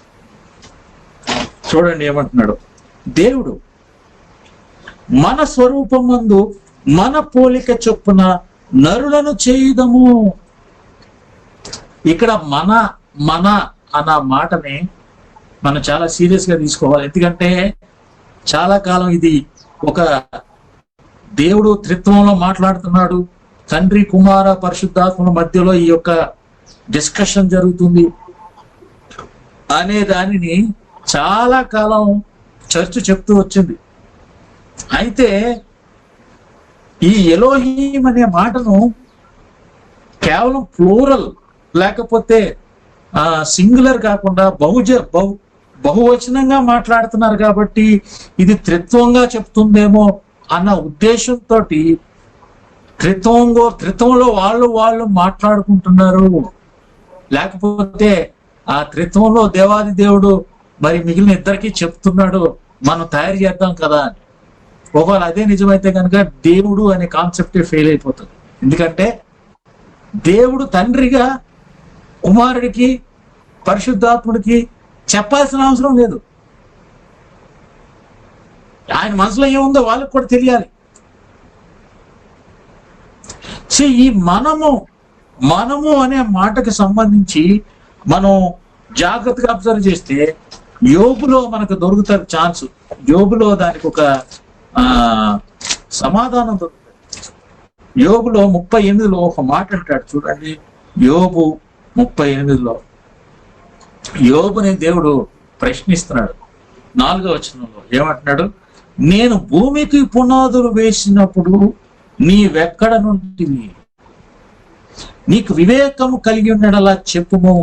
చూడండి ఏమంటున్నాడు. దేవుడు మన స్వరూపమందు మన పోలిక చొప్పున నరులను చేయుదము. ఇక్కడ మన అన్న మాటని మనం చాలా సీరియస్ గా తీసుకోవాలి. ఎందుకంటే చాలా కాలం ఇది ఒక దేవుడు త్రిత్వంలో మాట్లాడుతున్నాడు, తండ్రి కుమార పరిశుద్ధాత్మల మధ్యలో ఈ యొక్క డిస్కషన్ జరుగుతుంది అనే దానిని చాలా కాలం చర్చ్ చెప్తూ వచ్చింది. అయితే ఈ ఎలోహీం అనే మాటను కేవలం ప్లూరల్ లేకపోతే సింగులర్ కాకుండా బహువచనంగా మాట్లాడుతున్నారు కాబట్టి ఇది త్రిత్వంగా చెప్తుందేమో అన్న ఉద్దేశంతో త్రిత్వంలో వాళ్ళు మాట్లాడుకుంటున్నారు. లేకపోతే ఆ త్రిత్వంలో దేవాది దేవుడు మరి మిగిలిన ఇద్దరికి చెప్తున్నాడు, మనం తయారు చేద్దాం కదా అని. ఒకవేళ అదే నిజమైతే కనుక దేవుడు అనే కాన్సెప్టే ఫెయిల్ అయిపోతుంది. ఎందుకంటే దేవుడు తండ్రిగా కుమారుడికి పరిశుద్ధాత్ముడికి చెప్పాల్సిన అవసరం లేదు. ఆయన మనసులో ఏముందో వాళ్ళకి కూడా తెలియాలి. సో ఈ మనము అనే మాటకి సంబంధించి మనం జాగ్రత్తగా అబ్జర్వ్ చేస్తే యోబులో మనకు దొరుకుతారు ఛాన్స్. యోబులో దానికి ఒక సమాధానం దొరుకుతుంది. యోబులో 38లో ఒక మాట అంటాడు చూడండి. యోబు 38లో యోబుని దేవుడు ప్రశ్నిస్తున్నాడు. 4వ వచనంలో ఏమంటున్నాడు? నేను భూమికి పునాదులు వేసినప్పుడు నీవెక్కడ నుండివి? నీకు వివేకము కలిగి ఉన్నడలా చెప్పుము.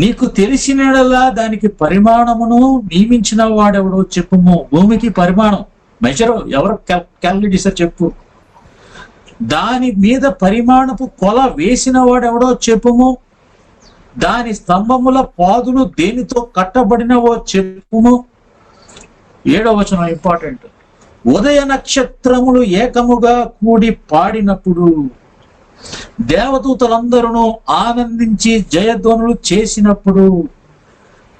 నీకు తెలిసినడలా దానికి పరిమాణమును నియమించిన వాడెవడో చెప్పుము. భూమికి పరిమాణం మెజర్ ఎవరు క్యాలిక్యులేట్ చెప్పు. దాని మీద పరిమాణపు కొల వేసిన వాడెవడో చెప్పుము. దాని స్తంభముల పాదులు దేనితో కట్టబడినవో చెప్పుము. 7వ వచనం ఇంపార్టెంట్. ఉదయ నక్షత్రములు ఏకముగా కూడి పాడినప్పుడు దేవదూతలందరూ ఆనందించి జయధ్వనులు చేసినప్పుడు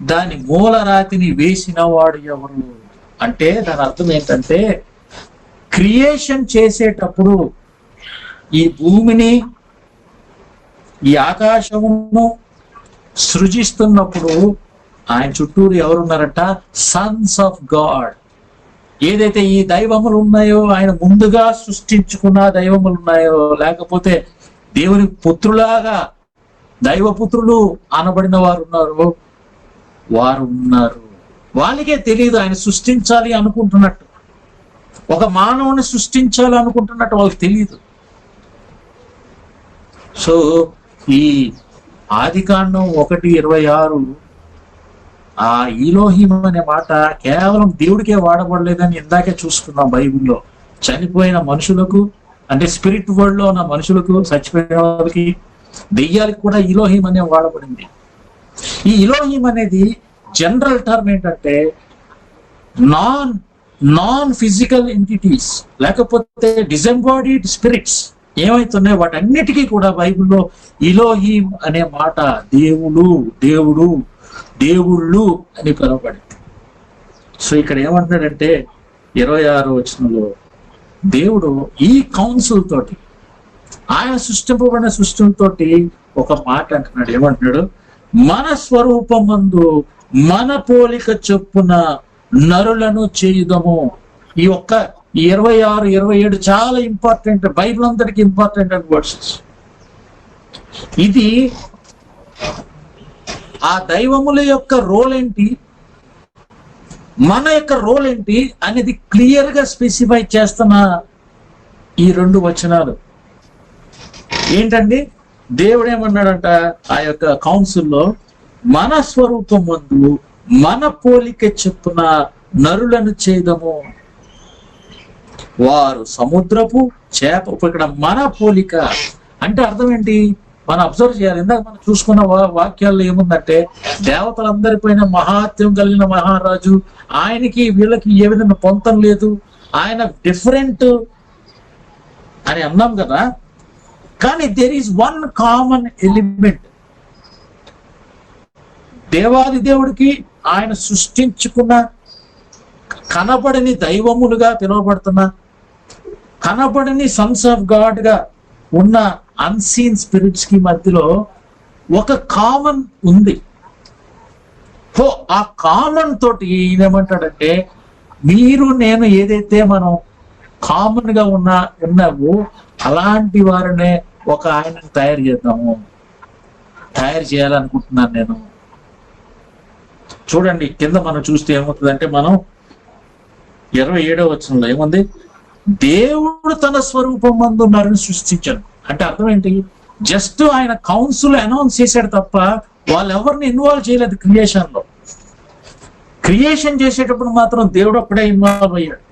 దాని మూలరాతిని వేసిన వాడు ఎవరు? అంటే దాని అర్థం ఏంటంటే క్రియేషన్ చేసేటప్పుడు ఈ భూమిని ఈ ఆకాశమును సృజిస్తున్నప్పుడు ఆయన చుట్టూరు ఎవరున్నారట? Sons of God. ఏదైతే ఈ దైవములు ఉన్నాయో, ఆయన ముందుగా సృష్టించుకున్న దైవములు ఉన్నాయో, లేకపోతే దేవుని పుత్రులాగా దైవపుత్రులు అనబడిన వారు ఉన్నారు. వాళ్ళకే తెలియదు ఆయన సృష్టించాలి అనుకుంటున్నట్టు, ఒక మానవుని సృష్టించాలి అనుకుంటున్నట్టు వాళ్ళకి తెలియదు. సో ఈ ఆదికాండం 1:26 ఆ ఈలోహిం అనే మాట కేవలం దేవుడికే వాడబడలేదని ఇందాకే చూసుకున్నాం బైబిల్లో. చనిపోయిన మనుషులకు, అంటే స్పిరిట్ వరల్డ్ లో ఉన్న మనుషులకు, చచ్చిపోయిన వాళ్ళకి, దెయ్యాలకి కూడా ఈలోహిం అనే వాడబడింది. ఈ ఈలోహిం అనేది జనరల్ టర్మ్ ఏంటంటే నాన్ ఫిజికల్ ఎంటిటీస్ లేకపోతే డిసెంబాడీడ్ స్పిరిట్స్ ఏమైతున్నాయి వాటన్నిటికీ కూడా బైబిల్లో ఈలోహిం అనే మాట దేవుళ్ళు అని పిలువబడింది. సో ఇక్కడ ఏమంటున్నాడంటే 26వ వచనంలో దేవుడు ఈ కౌన్సిల్ తోటి, ఆయన సృష్టింపబడిన సృష్టితోటి ఒక మాట అంటున్నాడు. ఏమంటున్నాడు? మన స్వరూపమందు మన పోలిక చొప్పున నరులను చేయుదము. ఈ 26, 27 చాలా ఇంపార్టెంట్, బైబిల్ అంతటికి ఇంపార్టెంట్ అండ్ వర్సెస్. ఇది ఆ దైవముల యొక్క రోల్ ఏంటి, మన యొక్క రోల్ ఏంటి అనేది క్లియర్ గా స్పెసిఫై చేస్తున్న ఈ 2 వచనాలు ఏంటండి? దేవుడు ఏమన్నాడంట ఆ యొక్క కౌన్సిల్లో, మన స్వరూపం ముందు మన పోలిక చొప్పున నరులను చేదము. వారు సముద్రపు చేప. ఇక్కడ మన పోలిక అంటే అర్థం ఏంటి? మనం అబ్జర్వ్ చేయాలి. ఇందాక మనం చూసుకున్న వాక్యాల్లో ఏముందంటే దేవతలందరిపైన మహాత్యం కలిగిన మహారాజు, ఆయనకి వీళ్ళకి ఏ విధంగా పొంతం లేదు, ఆయన డిఫరెంట్ అని అన్నాం కదా. కానీ there is one common element. దేవాది దేవుడికి ఆయన సృష్టించుకున్న కనబడని దైవములుగా పిలువబడుతున్న, కనబడని సన్స్ ఆఫ్ గాడ్ గా ఉన్న అన్సీన్ స్పిరిట్స్ కి మధ్యలో ఒక కామన్ ఉంది. సో ఆ కామన్ తోటి ఈయనేమంటాడంటే మీరు నేను ఏదైతే మనం కామన్ గా ఉన్నావో అలాంటి వారినే ఒక ఆయనను తయారు చేయాలనుకుంటున్నాను నేను. చూడండి కింద మనం చూస్తే ఏమవుతుందంటే, మనం 27వ వచనంలో ఏముంది? దేవుడు తన స్వరూపం మందు నరుని సృష్టించాడు అంటే అర్థం ఏంటి? జస్ట్ ఆయన కౌన్సిల్ అనౌన్స్ చేశాడు తప్ప వాళ్ళు ఎవరిని ఇన్వాల్వ్ చేయలేదు క్రియేషన్ లో. క్రియేషన్ చేసేటప్పుడు మాత్రం దేవుడు ఒక్కడే ఇన్వాల్వ్ అయ్యాడు.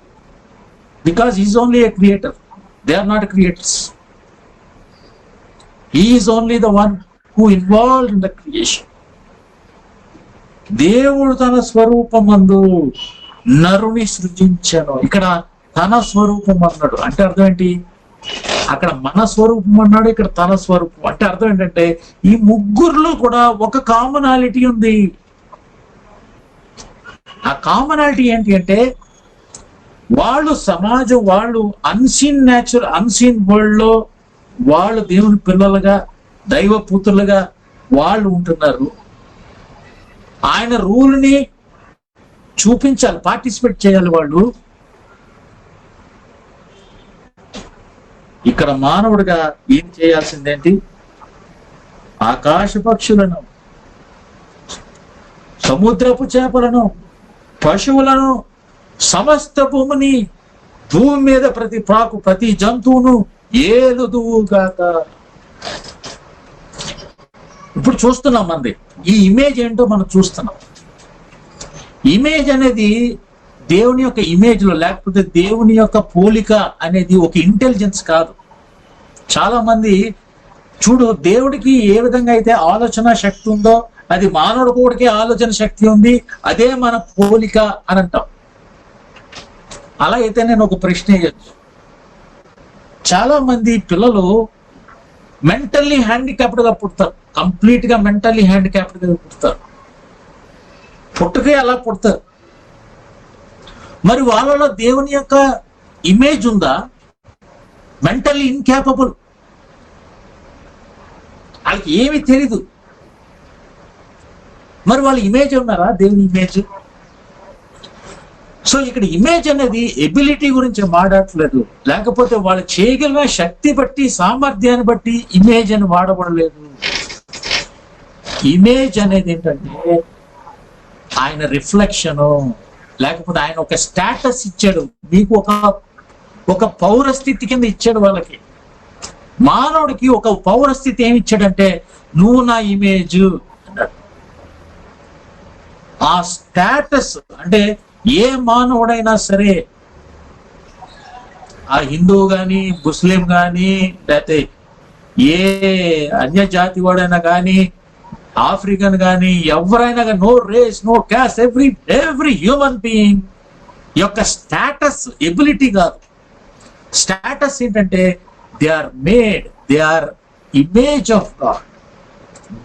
Because is only a creator, they are not creators. He is only the one who involve in the creation. దేవుడు తన స్వరూపమందు నరుని సృజించాను. ఇక్కడ తన స్వరూపం అన్నాడు అంటే అర్థం ఏంటి? అక్కడ మన స్వరూపం అన్నాడు, ఇక్కడ తన స్వరూపం అంటే అర్థం ఏంటంటే ఈ ముగ్గురులో కూడా ఒక కామనాలిటీ ఉంది. ఆ కామనాలిటీ ఏంటి అంటే వాళ్ళు సమాజం, వాళ్ళు అన్సీన్ వరల్డ్ లో వాళ్ళు దేవుని పిల్లలుగా దైవ పుత్రులుగా వాళ్ళు ఉంటున్నారు. ఆయన రూల్ ని చూపించాలి, పార్టిసిపేట్ చేయాలి వాళ్ళు. ఇక్కడ మానవుడిగా ఏం చేయాల్సిందేంటి? ఆకాశ పక్షులను, సముద్రపు చేపలను, పశువులను, సమస్త భూమిని, భూమి మీద ప్రతి ప్రాకు ప్రతి జంతువును ఏలుదువుగాక. ఇప్పుడు చూస్తున్నాం మంది ఈ ఇమేజ్ ఏంటో మనం చూస్తున్నాం. ఇమేజ్ అనేది దేవుని యొక్క ఇమేజ్ లో, లేకపోతే దేవుని యొక్క పోలిక అనేది ఒక ఇంటెలిజెన్స్ కాదు. చాలా మంది చూడు, దేవుడికి ఏ విధంగా అయితే ఆలోచన శక్తి ఉందో అది మానవుడు కూడా ఆలోచన శక్తి ఉంది, అదే మన పోలిక అని అంటాం. అలా అయితే నేను ఒక ప్రశ్న వేయచ్చు. చాలా మంది పిల్లలు మెంటల్లీ హ్యాండిక్యాప్డ్ గా పుడతారు, కంప్లీట్ గా మెంటల్లీ హ్యాండిక్యాప్డ్ గా పుడతారు, పుట్టుకే అలా పుడతారు. మరి వాళ్ళలో దేవుని యొక్క ఇమేజ్ ఉందా? మెంటల్లీ ఇన్క్యాపబుల్, వాళ్ళకి ఏమీ తెలీదు. మరి వాళ్ళ ఇమేజ్ ఉన్నారా? దేవుని ఇమేజ్. సో ఇక్కడ ఇమేజ్ అనేది ఎబిలిటీ గురించి మాట్లాడట్లేదు, లేకపోతే వాళ్ళు చేయగలిగిన శక్తి బట్టి, సామర్థ్యాన్ని బట్టి ఇమేజ్ అని వాడబడలేదు. ఇమేజ్ అనేది ఏంటంటే ఆయన రిఫ్లెక్షను, లేకపోతే ఆయన ఒక స్టేటస్ ఇచ్చాడు మీకు, ఒక పౌరస్థితి కింద ఇచ్చాడు వాళ్ళకి. మానవుడికి ఒక పౌరస్థితి ఏమి ఇచ్చాడంటే నువ్వు నా ఇమేజ్ అన్నాడు. ఆ స్టేటస్ అంటే ఏ మానవుడైనా సరే, ఆ హిందువు గాని, ముస్లిం గాని, లేకపోతే ఏ అన్య జాతి వాడైనా కానీ, ఆఫ్రికన్ కానీ, ఎవరైనా కానీ, no race, no caste, every human being యొక్క స్టేటస్ ఎబిలిటీ కాదు. స్టేటస్ ఏంటంటే they are made, they are image of God.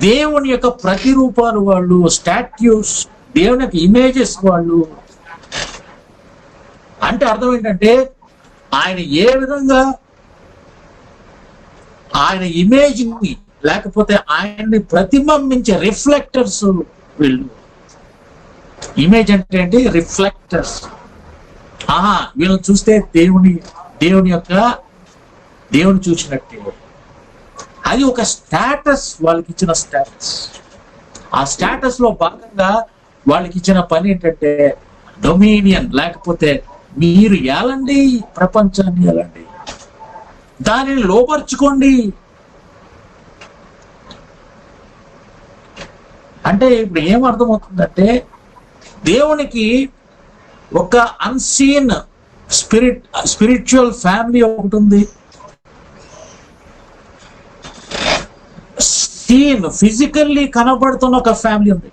దేవుని యొక్క ప్రతిరూపాలు వాళ్ళు, స్టాట్యూస్, దేవుని యొక్క ఇమేజెస్ వాళ్ళు. అంటే అర్థం ఏంటంటే ఆయన ఏ విధంగా ఆయన ఇమేజ్ ని, లేకపోతే ఆయన్ని ప్రతిబింబించే రిఫ్లెక్టర్స్ వీళ్ళు. ఇమేజ్ అంటే ఏంటి? రిఫ్లెక్టర్స్. వీళ్ళని చూస్తే దేవుని చూసినట్టే. అది ఒక స్టేటస్, వాళ్ళకి ఇచ్చిన స్టేటస్. ఆ స్టేటస్ లో భాగంగా వాళ్ళకి ఇచ్చిన పని ఏంటంటే డొమినియన్, లేకపోతే మీరు ఏలండి, ప్రపంచాన్ని ఏలండి, దానిని లోపరుచుకోండి. అంటే ఇప్పుడు ఏమర్థమవుతుందంటే దేవునికి ఒక అన్సీన్ స్పిరిచువల్ ఫ్యామిలీ ఒకటి ఉంది, సీన్ ఫిజికల్లీ కనబడుతున్న ఒక ఫ్యామిలీ ఉంది.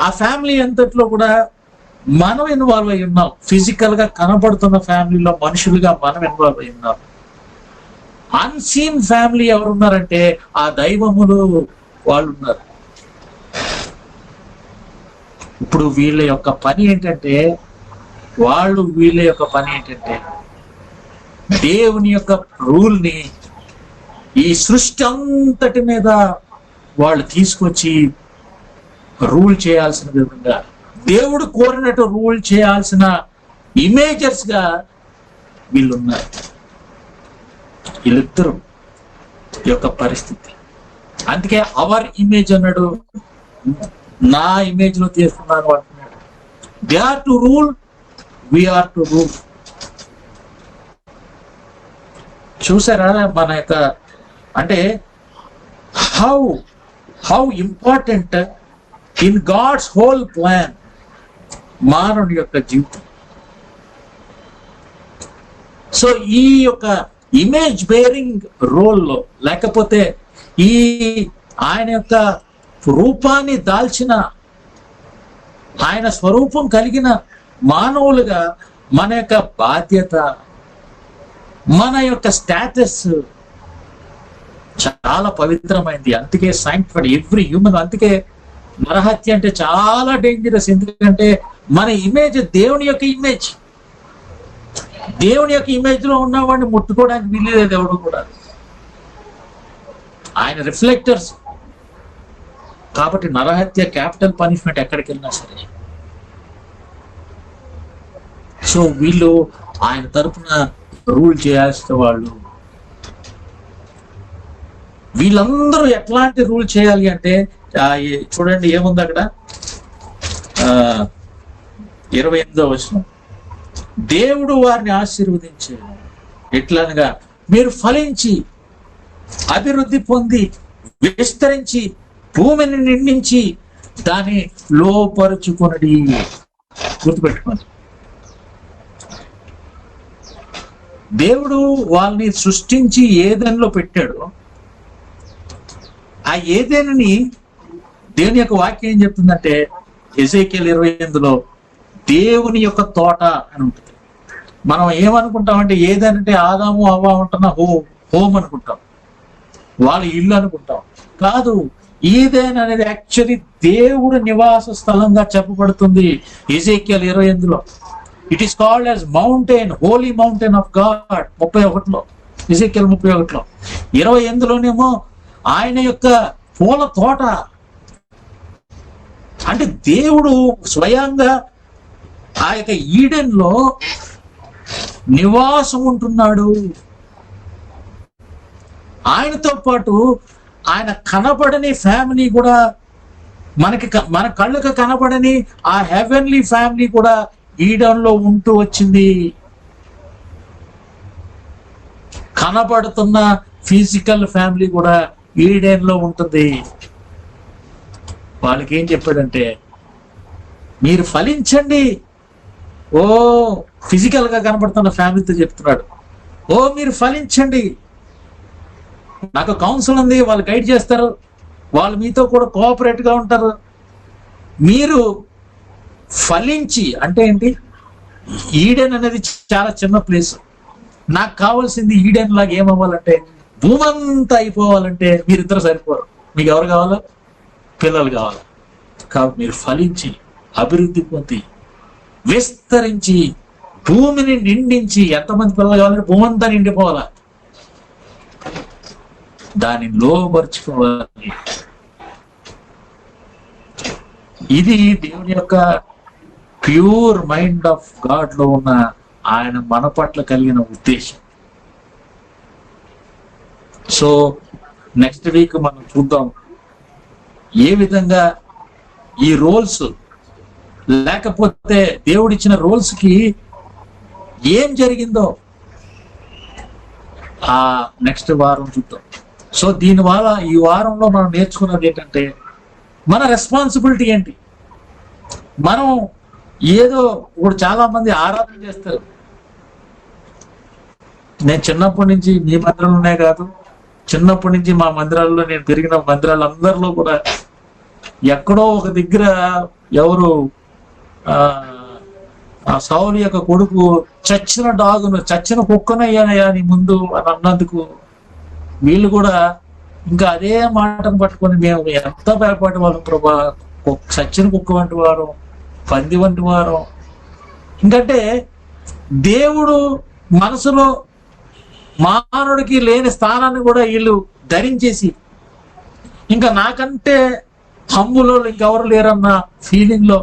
ఆ ఫ్యామిలీ అంతట్లో కూడా మనం ఇన్వాల్వ్ అయి ఉన్నాం. ఫిజికల్ గా కనబడుతున్న ఫ్యామిలీలో మనుషులుగా మనం ఇన్వాల్వ్ అయి ఉన్నాం. అన్సీన్ ఫ్యామిలీ ఎవరున్నారంటే ఆ దైవములు వాళ్ళు ఉన్నారు. ఇప్పుడు వీళ్ళ యొక్క పని ఏంటంటే దేవుని యొక్క రూల్ ని ఈ సృష్టి అంతటి మీద వాళ్ళు తీసుకొచ్చి రూల్ చేయాల్సిన విధంగా దేవుడు కోరినట్టు రూల్ చేయాల్సిన ఇమేజెస్ గా వీళ్ళున్నారు. వీళ్ళిద్దరు యొక్క పరిస్థితి. అందుకే అవర్ ఇమేజ్ అన్నాడు, నా ఇమేజ్ లో తీస్తున్నాను అంటున్నాడు. They are to rule, we are to rule. చూసారా మన యొక్క అంటే how important in God's whole plan మానవుడి యొక్క జీవితం. సో ఈ యొక్క ఇమేజ్ బేరింగ్ రోల్లో, లేకపోతే ఈ ఆయన యొక్క రూపాన్ని దాల్చిన, ఆయన స్వరూపం కలిగిన మానవులుగా మన యొక్క బాధ్యత, మన యొక్క స్టేటస్ చాలా పవిత్రమైంది. అందుకే సాంక్టిఫైడ్ ఎవ్రీ హ్యూమన్. అందుకే నరహత్య అంటే చాలా డేంజరస్. ఎందుకంటే మన ఇమేజ్ దేవుని యొక్క ఇమేజ్. దేవుని యొక్క ఇమేజ్ లో ఉన్నవాడిని ముట్టుకోవడానికి వీల్లేదు ఎవడు కూడా. ఆయన రిఫ్లెక్టర్స్. కాబట్టి నరహత్య క్యాపిటల్ పనిష్మెంట్ ఎక్కడికి వెళ్ళినా సరే. సో వీళ్ళు ఆయన తరపున రూల్ చేయాల్సిన వాళ్ళు. వీళ్ళందరూ ఎట్లాంటి రూల్ చేయాలి అంటే చూడండి ఏముంది అక్కడ 28వ వచనం. దేవుడు వారిని ఆశీర్వదించే ఎట్లనగా మీరు ఫలించి అభివృద్ధి పొంది విస్తరించి భూమిని నిండించి దాన్ని లోపరుచుకొనడి. గుర్తుపెట్టుకోండి, దేవుడు వాళ్ళని సృష్టించి ఏదెన్లో పెట్టాడు. ఆ ఏదెనుని దేవుని యొక్క వాక్యం ఏం చెప్తుందంటే ఎజేకియల్ 28లో దేవుని యొక్క తోట అని ఉంటుంది. మనం ఏమనుకుంటామంటే ఏదనంటే ఆదాము అవ్వ ఉంటున్న హోమ్ అనుకుంటాం, వాళ్ళ ఇల్లు అనుకుంటాం. కాదు, ఈదేన్ అనేది యాక్చువల్లీ దేవుడు నివాస స్థలంగా చెప్పబడుతుంది ఎజేకియల్ 28లో. It is called as mountain, holy mountain of God 31లో, ఎజేకియల్ 31లో. 28లోనేమో ఆయన యొక్క పూల తోట. అంటే దేవుడు స్వయంగా ఆ యొక్క ఈడెన్ లో నివాసం ఉంటున్నాడు. ఆయనతో పాటు ఆయన కనబడని ఫ్యామిలీ కూడా మన కళ్ళకు కనబడని ఆ హెవెన్లీ ఫ్యామిలీ కూడా ఈడెన్ లో ఉంటూ వచ్చింది. కనబడుతున్న ఫిజికల్ ఫ్యామిలీ కూడా ఈడెన్ లో ఉంటుంది. వాళ్ళకి ఏం చెప్పాడంటే మీరు ఫలించండి. ఓ ఫిజికల్ గా కనబడుతున్న ఫ్యామిలీతో చెప్తున్నాడు, ఓ మీరు ఫలించండి. నాకు కౌన్సిల్ ఉంది, వాళ్ళు గైడ్ చేస్తారు, వాళ్ళు మీతో కూడా కోఆపరేట్ గా ఉంటారు. మీరు ఫలించి అంటే ఏంటి? ఈడెన్ అనేది చాలా చిన్న ప్లేస్. నాకు కావాల్సింది ఈడెన్ లాగా ఏమవ్వాలంటే భూమంతా అయిపోవాలంటే మీరిద్దరు సరిపోరు. మీకు ఎవరు కావాలో? పిల్లలు కావాలి. కాబట్టి మీరు ఫలించి అభివృద్ధి పొంది విస్తరించి భూమిని నిండించి, ఎంతమంది పిల్లలు కావాలంటే భూమి అంతా నిండిపోవాలా, దాన్ని లోపరుచుకోవాలి. ఇది దేవుని యొక్క ప్యూర్ మైండ్ ఆఫ్ గాడ్ లో ఉన్న ఆయన మన పట్ల కలిగిన ఉద్దేశం. సో నెక్స్ట్ వీక్ మనం చూద్దాం ఏ విధంగా ఈ రోల్స్, లేకపోతే దేవుడిచ్చిన రోల్స్ కి ఏం జరిగిందో ఆ నెక్స్ట్ వారం చూద్దాం. సో దీనివల్ల ఈ వారంలో మనం నేర్చుకున్నది ఏంటంటే మన రెస్పాన్సిబిలిటీ ఏంటి. మనం ఏదో ఇప్పుడు చాలా మంది ఆరాధన చేస్తారు. నేను చిన్నప్పటి నుంచి మీ మందిరంలోనే కాదు, చిన్నప్పటి నుంచి మా మందిరాల్లో నేను పెరిగిన మందిరాలు అందరిలో కూడా ఎక్కడో ఒక దగ్గర ఎవరు ఆ సౌలు యొక్క కొడుకు చచ్చిన డాగును, చచ్చిన కుక్కనయ్యానయ్యా నీ ముందు అని అన్నందుకు వీళ్ళు కూడా ఇంకా అదే మాటను పట్టుకొని మేము ఎంత భయపడే వాళ్ళం ప్రభా, చచ్చిన కుక్క వంటి వారు, పంది వంటి వారు. ఇంకంటే దేవుడు మనసులో మానవుడికి లేని స్థానాన్ని కూడా వీళ్ళు ధరించేసి ఇంకా నాకంటే హంబులో ఇంకెవరు లేరన్న ఫీలింగ్ లో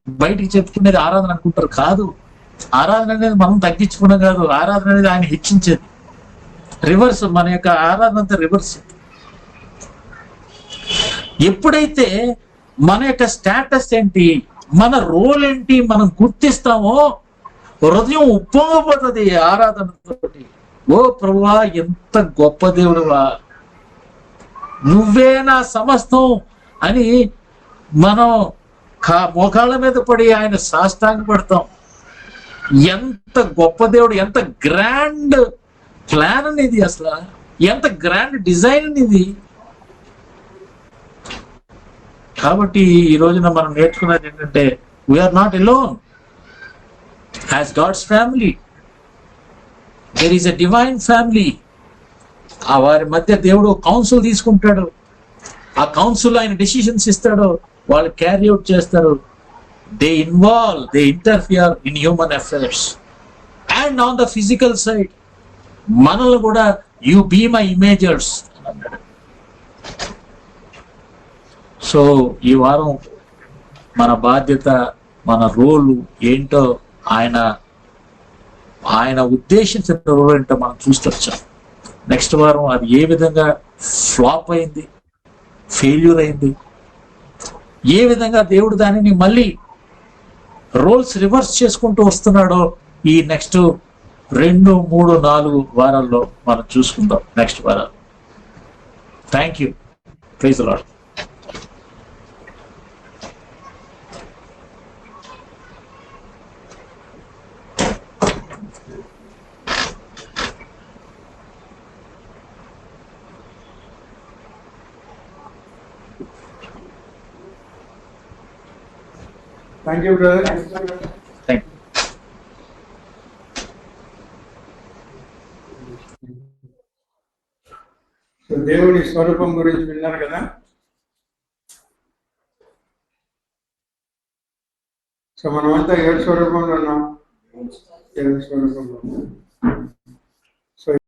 బయటికి చెప్పుకునేది ఆరాధన అనుకుంటారు. కాదు, ఆరాధన అనేది మనం తగ్గించుకున్నాం కాదు, ఆరాధన అనేది ఆయన హెచ్చించేది. రివర్స్, మన యొక్క ఆరాధన అంతా రివర్స్. ఎప్పుడైతే మన యొక్క స్టేటస్ ఏంటి, మన రోల్ ఏంటి మనం గుర్తిస్తామో హృదయం ఉప్పొంగిపోతుంది ఆరాధనతోటి. ఓ ప్రభువా, ఎంత గొప్ప దేవుడువా, నువ్వే నా సమస్తం అని మనం మోకాళ్ళ మీద పడి ఆయన సాష్టాంగ పడతాం. ఎంత గొప్ప దేవుడు, ఎంత గ్రాండ్ ప్లాన్ అనేది, అసలు ఎంత గ్రాండ్ డిజైన్ అనేది. కాబట్టి ఈ రోజున మనం నేర్చుకున్నది ఏంటంటే, we are not alone as God's family. There is a divine family. ఆ వారి మధ్య దేవుడు కౌన్సిల్ తీసుకుంటాడు, ఆ కౌన్సిల్ ఆయన డెసిషన్స్ ఇస్తాడు, వాళ్ళు క్యారీ అవుట్ చేస్తారు. They involve, they interfere in human affairs. And on the physical side మనల్ని కూడా యు బీ మై ఇమేజర్స్ అన్నాడు. సో ఈ వారం మన బాధ్యత, మన రోలు ఏంటో, ఆయన ఉద్దేశించిన రోల్ ఏంటో మనం చూస్తూ వచ్చాం. నెక్స్ట్ వారం అది ఏ విధంగా ఫ్లాప్ అయింది, ఫెయిల్యూర్ అయింది, ఏ విధంగా దేవుడు దానిని మళ్ళీ రోల్స్ రివర్స్ చేసుకుంటూ వస్తున్నాడో ఈ నెక్స్ట్ 2, 3, 4 వారాల్లో మనం చూసుకుందాం. నెక్స్ట్ వారాలు. Thank you. Praise the Lord. Thank you, brother. Thank you. So దేవుని స్వరూపం గురించి విన్నారు కదా. సో మనమంతా ఎవరి స్వరూపంలో ఉన్నాం? దేవుని స్వరూపంలో.